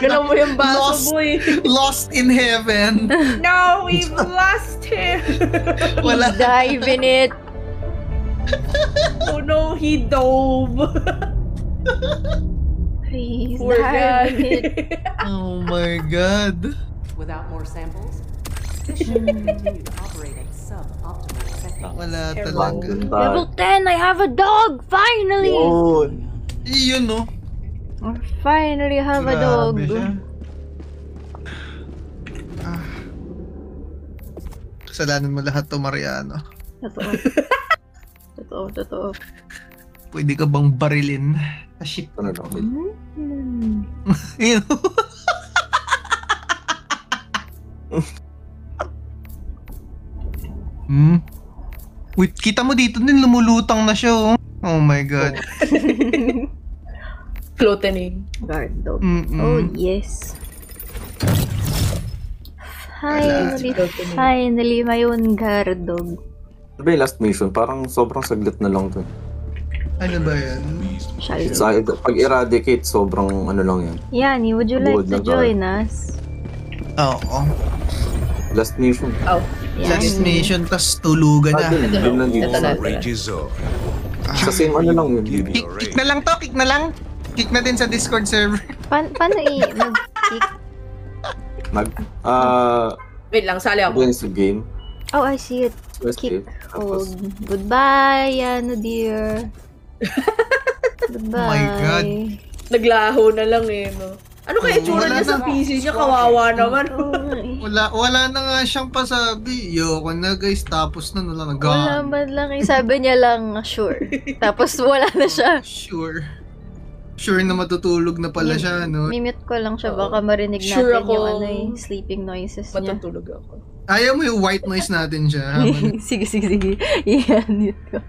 Galaw mo yung baso, Lost. boy. Lost in heaven. No, we've lost him. Wala. Dive in it. Oh no, he dove. Please Poor dive in guy. it. Oh my God. Without more samples, this ship will continue to operate at sub-optimal settings. Wala Ewan. talaga. Level 10, I have a dog! Finally! Yun. Yun no. I finally have a dog. Grabe siya. Ah. Kasalanan mo lahat to, Mariano. Totoo. Pwede ka bang barilin? Sa ship. Ano lang. Yun. Wait, kita mo dito din lumulutang na siya oh. Oh my God. Floating. Guard dog. Mm-mm. Oh, yes. Finally, may own guard dog. Ano ba yung last mission? Parang sobrang saglit na lang to. Ano ba yan? Pag eradicate, sobrang ano lang yan. Yani, would you like Buod to lang join us? Oo. Last mission. Oh. Last mission, tas tulugan na. Yun nandito. Ito na. Rage is on. Sa same ano lang yun. Give me Kick, your kick aid. na lang to, kick na lang. Kick na din sa Discord server. Paano mag-kick? Wait lang, sali ako. Against the game. Oh, I see it. First Kick. game. Oh, Tapos, goodbye, ano dear. Goodbye. Oh my God. Naglaho na lang eh, no? Ano kaya itsura Wala niya sa na. PC niya? Kawawa naman. Oo nga eh. Wala na nga siyang pasabi. Yoko na guys, tapos na wala na. Wala man lang eh. Sabi niya lang, sure. Tapos wala na siya. Sure. Sure na matutulog na pala siya, no? Mimute ko lang siya. Baka marinig natin Sure ako. yung ano eh, sleeping noises niya. Matutulog ako. Ayaw mo yung white noise natin siya. sige. Iyan, mute ko.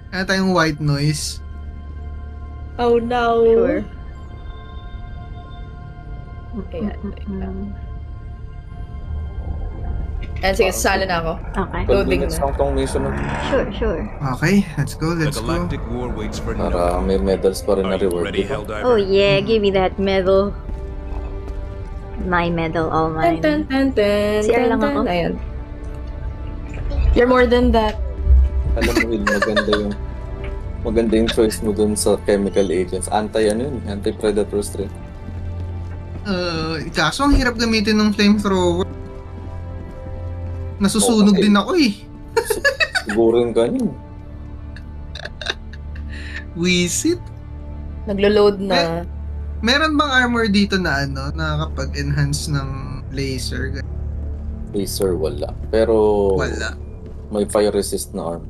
Ano tayong white noise? Oh no. Sure. Ayan. Ayan, sige, sasali na ako. Okay. 12 Loading minutes na. lang tong mission na to. Sure. Okay, let's go. The galactic war waits for no Para one. may medals pa rin na Are you reward. ready, Diba? Helldiver? Oh yeah, give me that medal. My medal, all mine. CR lang ako. Ayan. You're more than that. Alam mo, Will, maganda yung choice mo dun sa chemical agents. Anti-predator strain. Kaso ang hirap gamitin ng flamethrower. Nasusunog Okay. din ako eh. Siguro yung ganyan. Wisit. Naglo-load na. Meron bang armor dito na nakakapag-enhance ng laser? Laser, wala. Pero Wala. may fire resist na arm.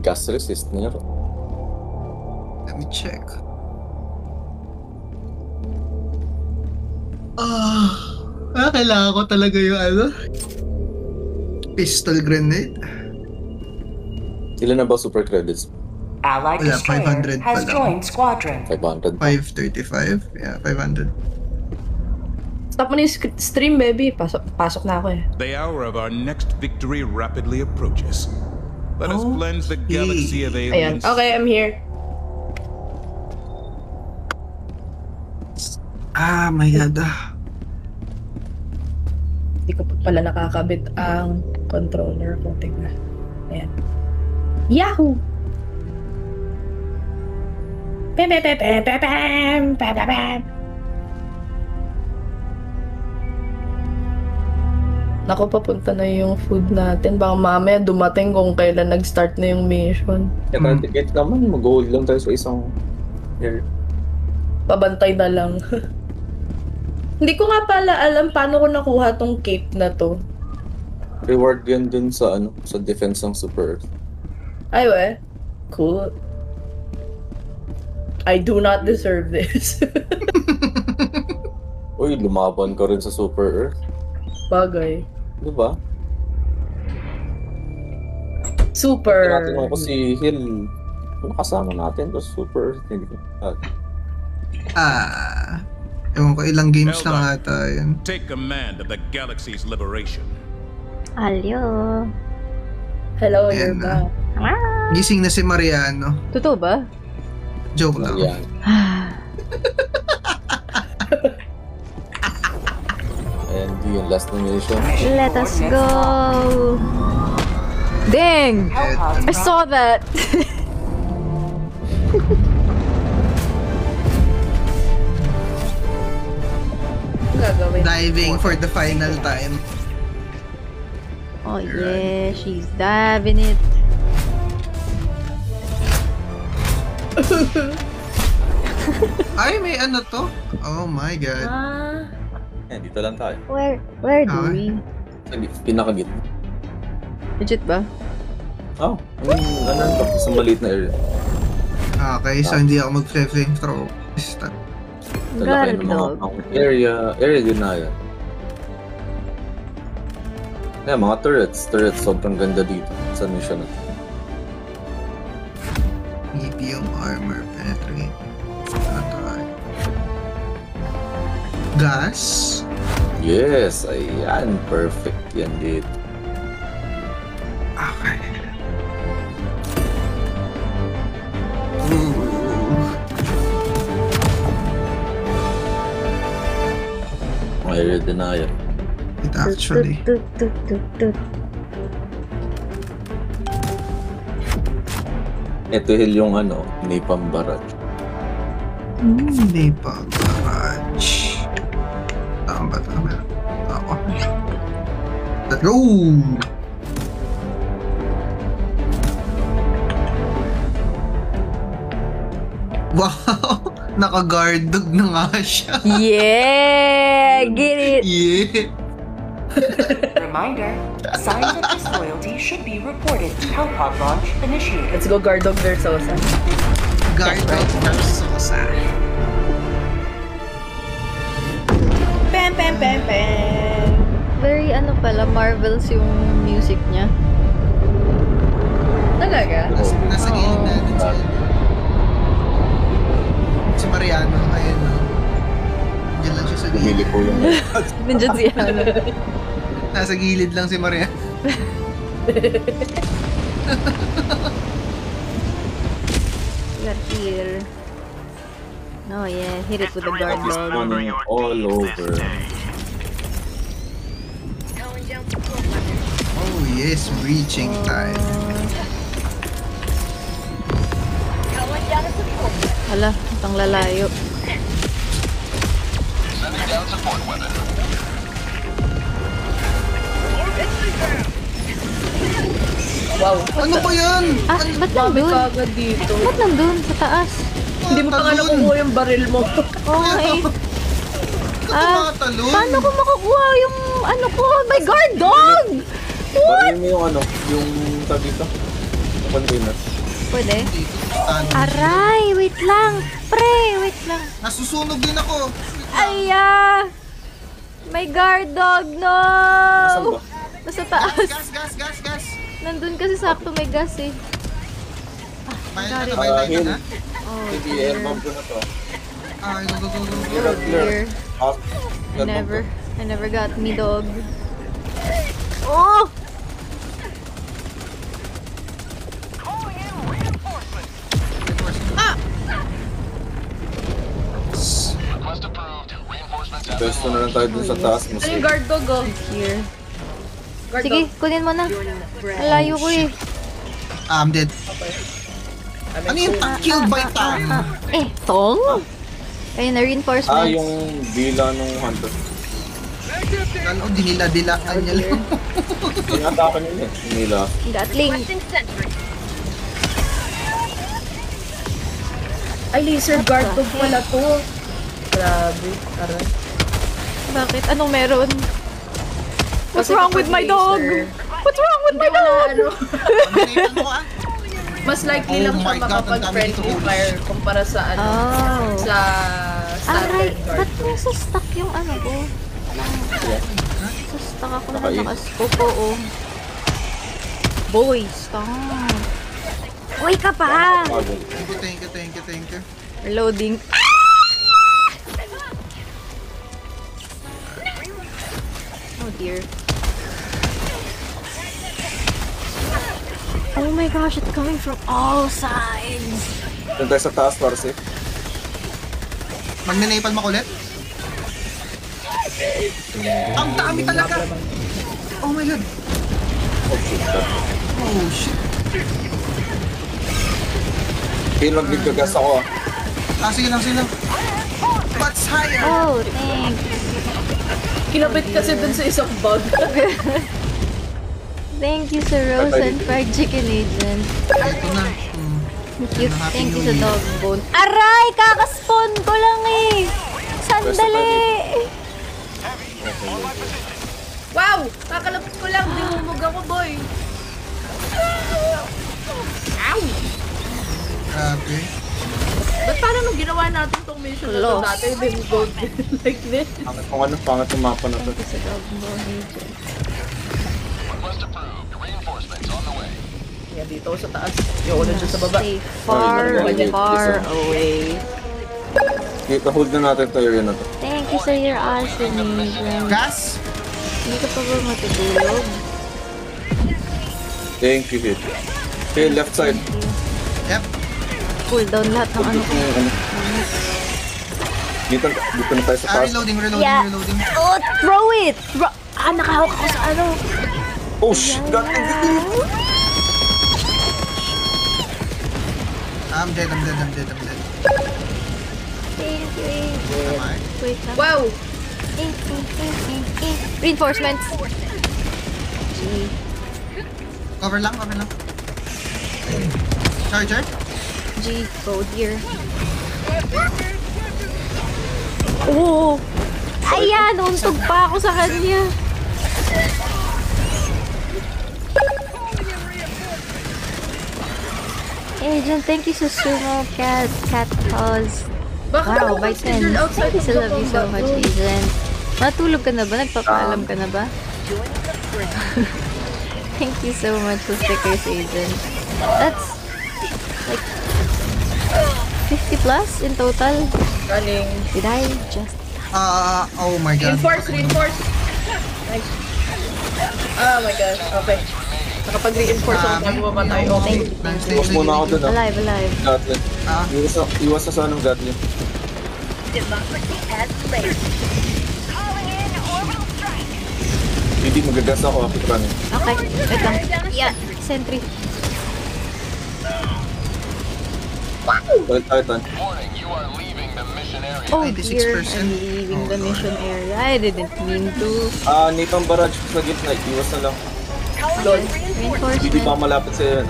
Gas resist meron. Let me check. Kailangan ko talaga yung pistol grenade. Ilan na ba super credits? Allied Wala, destroyer 500 has pala. joined squadron. 500. 535? Yeah, 500. Stop mo na yung stream, baby. Pasok na ako eh. The hour of our next victory rapidly approaches. Let us cleanse the Okay. galaxy of Ayan. aliens. Okay, I'm here. My God. Hindi ko pa pala nakakabit ang controller ko. Tingnan. Ayan. Yahoo! Pem, pem, pem, pem, pem, pem, pem, pem, pem. Naku, papunta na yung food natin. Baka mamaya dumating kung kailan nag-start na yung mission. Kaya ticket naman, mag-hold lang tayo sa isang area. Pabantay na lang. Hindi ko nga pala alam paano ko nakuha tong cape na to. Reward yan dun sa sa defense ng Super Earth. Ay, we. Cool. I do not deserve this. Uy, lumaban ka rin sa Super Earth. Bagay. Diba? Super. Tinatanong ko si Hill. Ano kasama natin to Super Earth? Hindi ko. Ewan ko, ilang games lang ata yun. Take command of the galaxy's liberation. Alyo. Hello, Ayan you're na. back. Gising na si Mariano. Totoo ba? Joke lang. Yan. And yung last nomination. Let us go. Dang! I saw that. Gagawin. Diving for the final time. Oh yeah, she's diving it. Ay, may ano to? Oh my god. Dito lang tayo. Where do we? Pinakagit. Legit ba? Oh, ano to? Sa maliit na area. Okay, so hindi ako mag-flame throw. Stop. Sa laki ng mga area din na yan. Yeah, mga turrets, sobrang ganda dito sa mission na to. Medium armor penetrate. Attack. Gas? Yes, ayan, perfect yan dito. Okay. Area denial. It actually. Ito Hill yung Napalm Barrage. Napalm Barrage. Tama ba? Ako. Let's go! Wow! Naka-guardog na nga siya. Yeah! Get it! Yeah! Reminder, signs of disloyalty should be reported. Hellpod launch initiated. Let's go Guardog Versosa. Guardog Versosa. Pam pam pam pam. Very pala, Marvels yung music niya. Talaga? Nasa gilid natin siya. Si Mariano, ayun na. Diyan lang siya sa gilid. Bumili po yung Nandiyan si Hana. Nasa gilid lang si Mariano. Got here. Oh yeah, hit it with the guard dog. Spawning all over. Calling down support weapons. Oh yes, breaching time. Calling down a support weapon. Hala, itong lalayo. Wow. Ano ba yan? Ba't Dami nandun? kagad dito. Ba't nandun? Sa taas? Hindi mo pa nga nakukuha yung baril mo. Okay. Talon. Paano ko makukuha yung ko? My guard dog! Baril mo yung yung sabi dito. Yung container. Pwede? Dito, stand. Aray! Wait lang! Pre! Wait lang. Nasusunog din ako. Aya! My guard dog! No! Nasaan ba? Nasa taas. Gas. Nandun kasi sakto may gas eh. Bayan Got it. ka na. Hill. Oh, Sige, dear. airbomb ko na to. Go. Oh, dear. Off. I never got me dog. Oh! Pwesto na lang tayo dun sa taas. Ano yung guard dog oh? Here. Sige, kunin mo na. Alayo ko eh. I'm dead. Ano yung killed by Tang? Tong? Ayun na, reinforcements. Yung bila nung hunter. Ano, dinila-dilaan niya lang. Tinatakan nila nila. Gatling. Ay, laser guard dog pala to. Grabe. Aray. Bakit? Anong meron? What's Kasi wrong with my dog? laser- What's wrong with my Hindi, wala dog? ano. Pagkanitan mo Mas likely lang Oh siya my God, ang dami makapag-friendly dito, holy fire kumpara sa ano. Oh. Sa Aray, standard guard ba't dog. nasa stuck yung ano ko? Nasa stuck ako na Naka-E. nakascope ko. Boy, stop. Uy ka pa! Thank you. Reloading. Oh dear. Oh my gosh, it's coming from all sides. Doon tayo sa taas para safe. Magne-napal makulit? Ang dami talaga! Oh my god! Oh shit. Oh shit! Pin, magbigagas ako ah. Sige lang. What's higher? Oh, thanks. Kinabit kasi dun sa isang bug. Thank you sa Rose and Fried Chicken Agent. Ito na. Cute. Thank you sa dog bone. Aray! Kakaspawn ko lang eh! Sandali! Wow! Kakalapit ko lang. Dimumog ako, boy. Ow! Grabe. Ba't parang nung ginawa natin tong mission na to Lost. dati, din go like this? Pangit yung mapa na to. Thank you sa dog bone agent. Yan, dito ako sa taas. Yung una dyan sa baba. Stay far, far away. Dito, hold na natin to area na to. Thank you sa your awesome agent. Gas? Hindi ka pa ba matutulog? Thank you, hit. Okay, left side. Yep. Cool down lahat ng ano ko. Dito na tayo sa taas. Reloading. Yeah. Oh, throw it! Nakahawak ako sa ano. Oh shit! I'm dead. Thank you. Am I? Wait lang. Wow! Reinforcements. Cover lang. Charger? G, go dear. Oh! Ayan! Untog pa ako sa kanya. Agent, thank you sa sumo cat paws. Wow, by 10. Thank you sa love you so much, Agent. Matulog ka na ba? Nagpapaalam ka na ba? Thank you so much sa stickers, Agent. That's like 50 plus in total. Running. Did I just... Oh my god. Reinforce! Nice. Oh my god, okay. Nakapag-reinforce ako bago mamatay. Okay. Pause muna ako dun ah. Alive. Gatling. Iwas na sa anong Gatling. Democracy as slaves. Calling in orbital strike. Hindi magagas ako. Keep running. Okay, wait lang. Yeah, sentry. Balik tayo tan. Oh 96%. dear, I'm leaving the mission area. I didn't mean to. Nitong barrage sa gitna. Iwas na lang. Hindi Reinforcement. pa malapit sa'yo.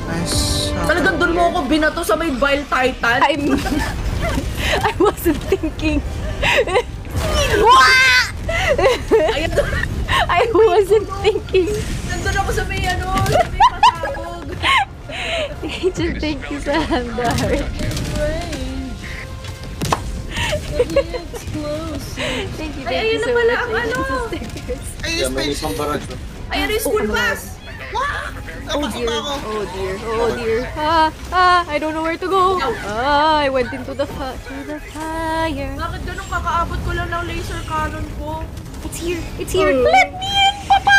Nice. Talagang dun mo ako binato sa may Vile Titan. I wasn't thinking. Ayan, I wasn't thinking. nandun ako sa may ano, sa may pasabog. Agent, thank you sa handar. Thank you Ay, ayun na so pala much, ang Agent, ano. sa stickers. Ay, Kaya may space. isang barrage. Ayan yung school bus. Napasok na ako. Oh dear. I don't know where to go. I went into the fire. Bakit ganun kakaabot ko lang ng laser cannon ko? It's here. Let me in, Papa!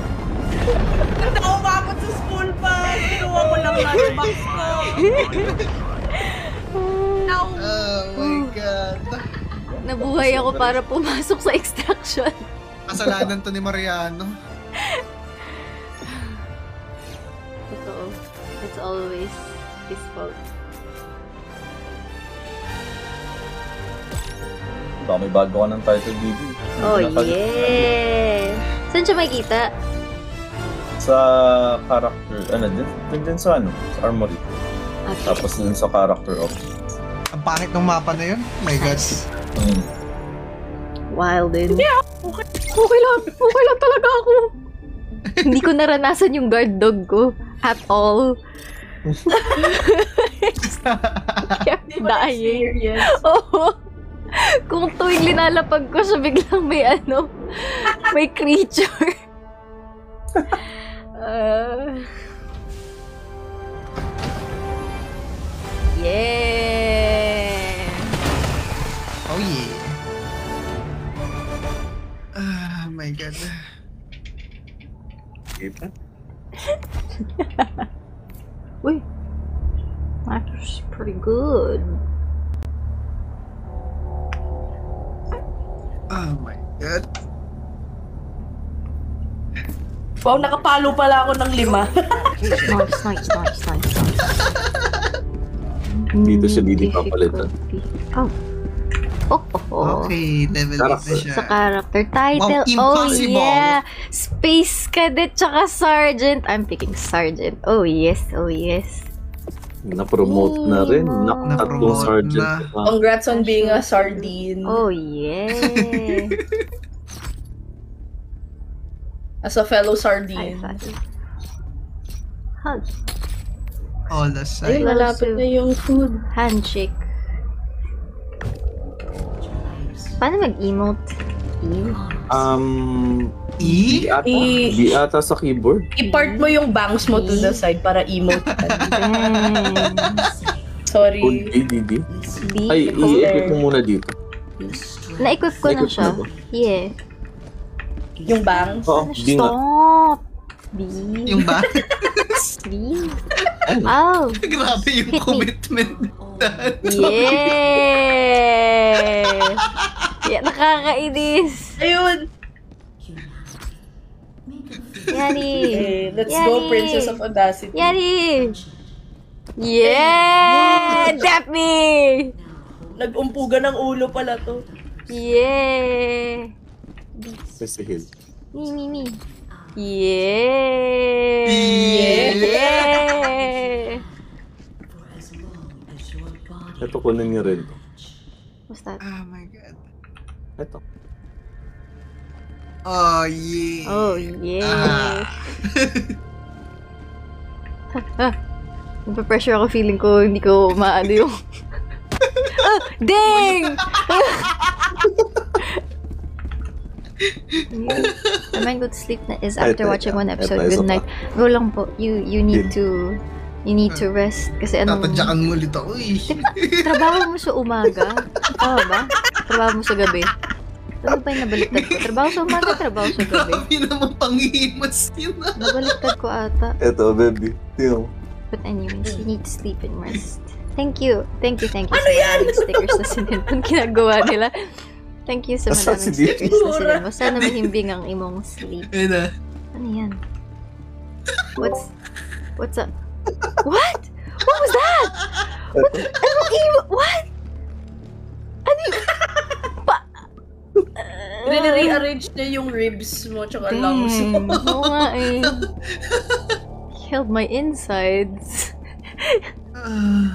Hindi ako umabot sa school bus. Kinuha ko lang lunchbox ko. Oh my god. Nabuhay ako para pumasok sa extraction. Kasalanan to ni Mariano. Totoo. It's always his fault. Baka may bago ka ng title, baby. Oh, yeah! Saan siya makikita? Sa character, din sa armory. Okay. Tapos din sa character of. Ang pangit ng mapa na yun. My God. Wild din. Yeah, okay lang. Okay lang talaga ako. Hindi ko naranasan yung guard dog ko. At all. Kept dying. Oo. Kung tuwing linalapag ko siya, biglang may may creature. Yeah! Oh yeah. Ah, my God. Uy! That's pretty good. Oh my God. Wow, nakapalo pala ako ng 5. Nice. Dito siya hindi papalitan. Okay, level 8 na siya. Sa character title, Wow, oh yeah! Space Cadet tsaka Sergeant. I'm picking Sergeant. Oh yes. Na-promote na rin. Nakatatong sergeant. Congrats on being a sardine. Oh yeah! As a fellow High sardine. five. Hug. All the Ay, side. malapit na yung food. Handshake. Paano mag-emote? E? Di ata sa keyboard. I-part mo yung bangs mo to the side para emote ka. Sorry. DD. Ay, i-equip mo muna dito. Na-equip ko na Na-equip siya. na ba? Yeah. Yung bangs. Oo, di nga. Stop! B. Yung ba? B. Oh! Grabe yung Hit me. commitment. Yeah! Yeah, nakakainis. Ayun! Yari! Okay, let's go, Princess of Audacity. Yari! Yeah! Daphne! Nag-umpuga ng ulo pala to. Yeah! Mr. Hill. Me. Yeah! Yeah! Ito, kunin niyo rin. What's that? Oh my God. Ito. Oh yeah. Oh, yeah! Napapressure ako, feeling ko hindi ko maano yung... Oh, dang! I might go to sleep na is after watching one episode. Good night. Go lang po. You need to rest kasi Tatadyakan mo ulit ako eh. trabaho mo sa umaga? Tama ba? Trabaho mo sa gabi? Ano ba yung nabaliktad ko? Trabaho sa umaga, trabaho sa gabi. Grabe naman panghihimas yun ah. Nabaliktad ko ata. Ito, baby. Tingnan mo. But anyways, you need to sleep and rest. Thank you. Ano yan? Stickers na sinilpon ginagawa nila. Thank you sa maraming stickers na sinilpon. Sana mahimbing ang imong sleep. Ayun na. Ano yan? What's up? What? What was that? What? Ano yun? Re-rearrange niya yung ribs mo tsaka lungs mo. Oo nga eh. Held my insides.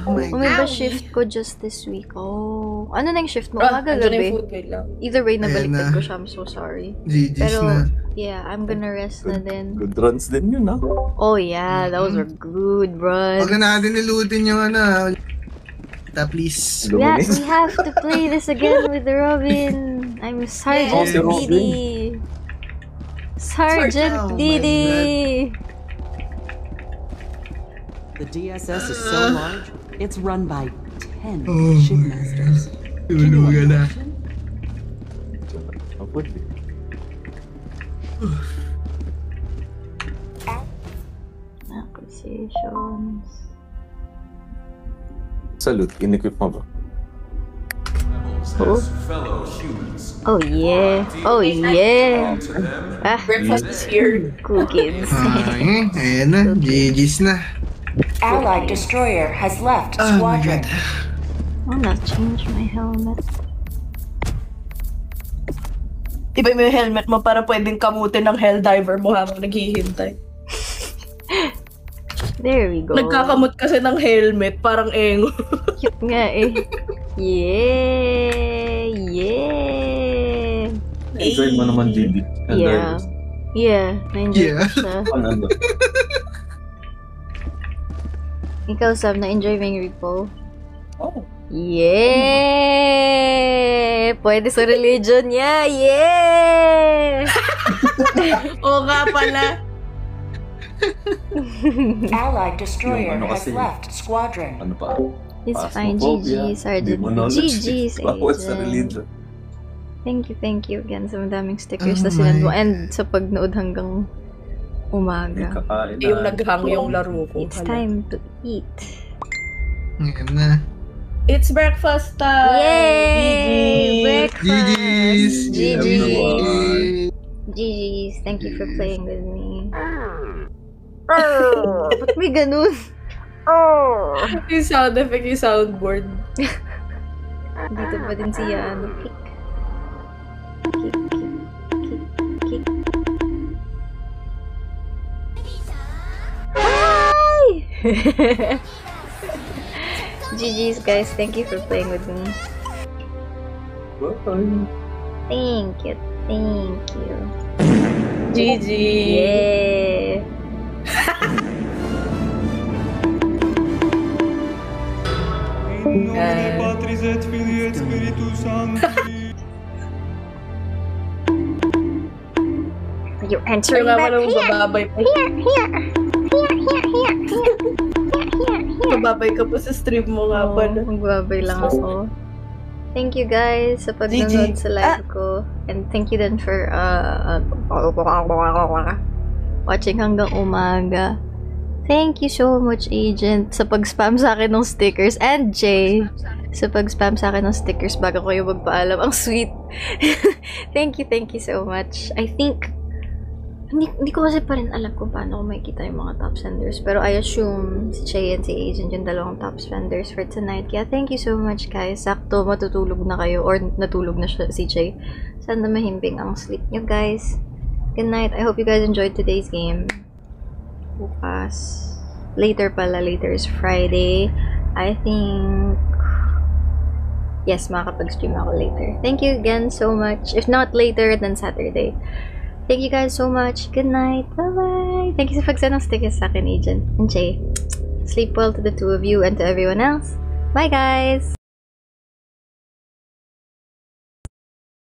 Oh my May God. ba shift ko just this week? Oh. Ano na yung shift mo? Ah, Umaga, andyan na gabi? yung food, wait lang. Either way, nabaliktad Ayan na. ko siya. I'm so sorry. GG's Pero, na. yeah, I'm gonna rest na din. Good runs din yun, ha? Oh yeah, those were good runs. Huwag na natin nilutin yung ano. Please. Yeah, we have to play this again with Robin. I'm Sergeant Yeah. Oh, si Didi. Sergeant Oh my Didi. The DSS is so large, it's run by 10 Oh shipmasters. Tulugan na. Kapag eh. Acquisitions. Salute, in-equip mo ba? ourselves Oh. as fellow humans. Oh yeah. Oh yeah. To them, Ah, Breakfast is here. cool kids. Ayan na. GG's na. Allied destroyer has left Oh my squadron. god. I'll not change my helmet. Iba mo yung helmet mo para pwedeng kamutin ng Helldiver mo habang naghihintay. There we go. Nagkakamot kasi ng helmet, parang engo. Cute nga eh. Yeah! Yeah! Enjoy mo naman, JB. Yeah. Yeah, na-enjoy Yeah. ko siya. Ano? Ikaw, Sam, na-enjoy mo yung repo? Oh. Yeah! Pwede sa religion niya! Yeah! Oo nga pala. Allied destroyer Yung ano has kasi- left squadron. Ano pa? It's fine. Phasmophobia. GG, Sergeant. Di mo knowledge. GG, Bawal sa Sergeant. religion. Thank you again sa madaming stickers Oh na sinand mo my. and sa pagnood hanggang Hindi umaga. kakain Yung na. naghang yung laro ko. It's time to eat. Ayan na. It's breakfast time! Yay! Breakfast! GG's. GG's! GG's. Thank you for playing with me. Ba't may ganun? Yung sound effect, yung soundboard. Dito pa din siya, ano, kick. Kick, kick, kick, kick. Hi! GG's guys, thank you for playing with me. Thank you, thank you. GG! Yeah! Are you answering Kaya back? naman Here! bababay pa. Here! Bababay ka pa sa stream mo nga pala. Magbabay lang ako. Thank you guys sa pagnonood sa live ko. And thank you din for watching hanggang umaga. Thank you so much, Agent, sa pag-spam sa akin ng stickers. And Jay, sa pag-spam sa akin ng stickers bago kayo magpaalam. Ang sweet. Thank you so much. I think hindi ko kasi pa rin alam kung paano ko makikita yung mga top senders. Pero I assume si Che and si Agent yung dalawang top senders for tonight. Kaya thank you so much guys. Sakto matutulog na kayo or natulog na siya, si Che. Sana mahimbing ang sleep nyo guys. Good night. I hope you guys enjoyed today's game. Bukas. Later is Friday. I think yes, makakapag-stream ako later. Thank you again so much. If not later, then Saturday. Thank you guys so much. Good night. Bye-bye. Thank you sa pagsend ng stickers sa akin, Agent and Jay. Sleep well to the two of you and to everyone else. Bye, guys!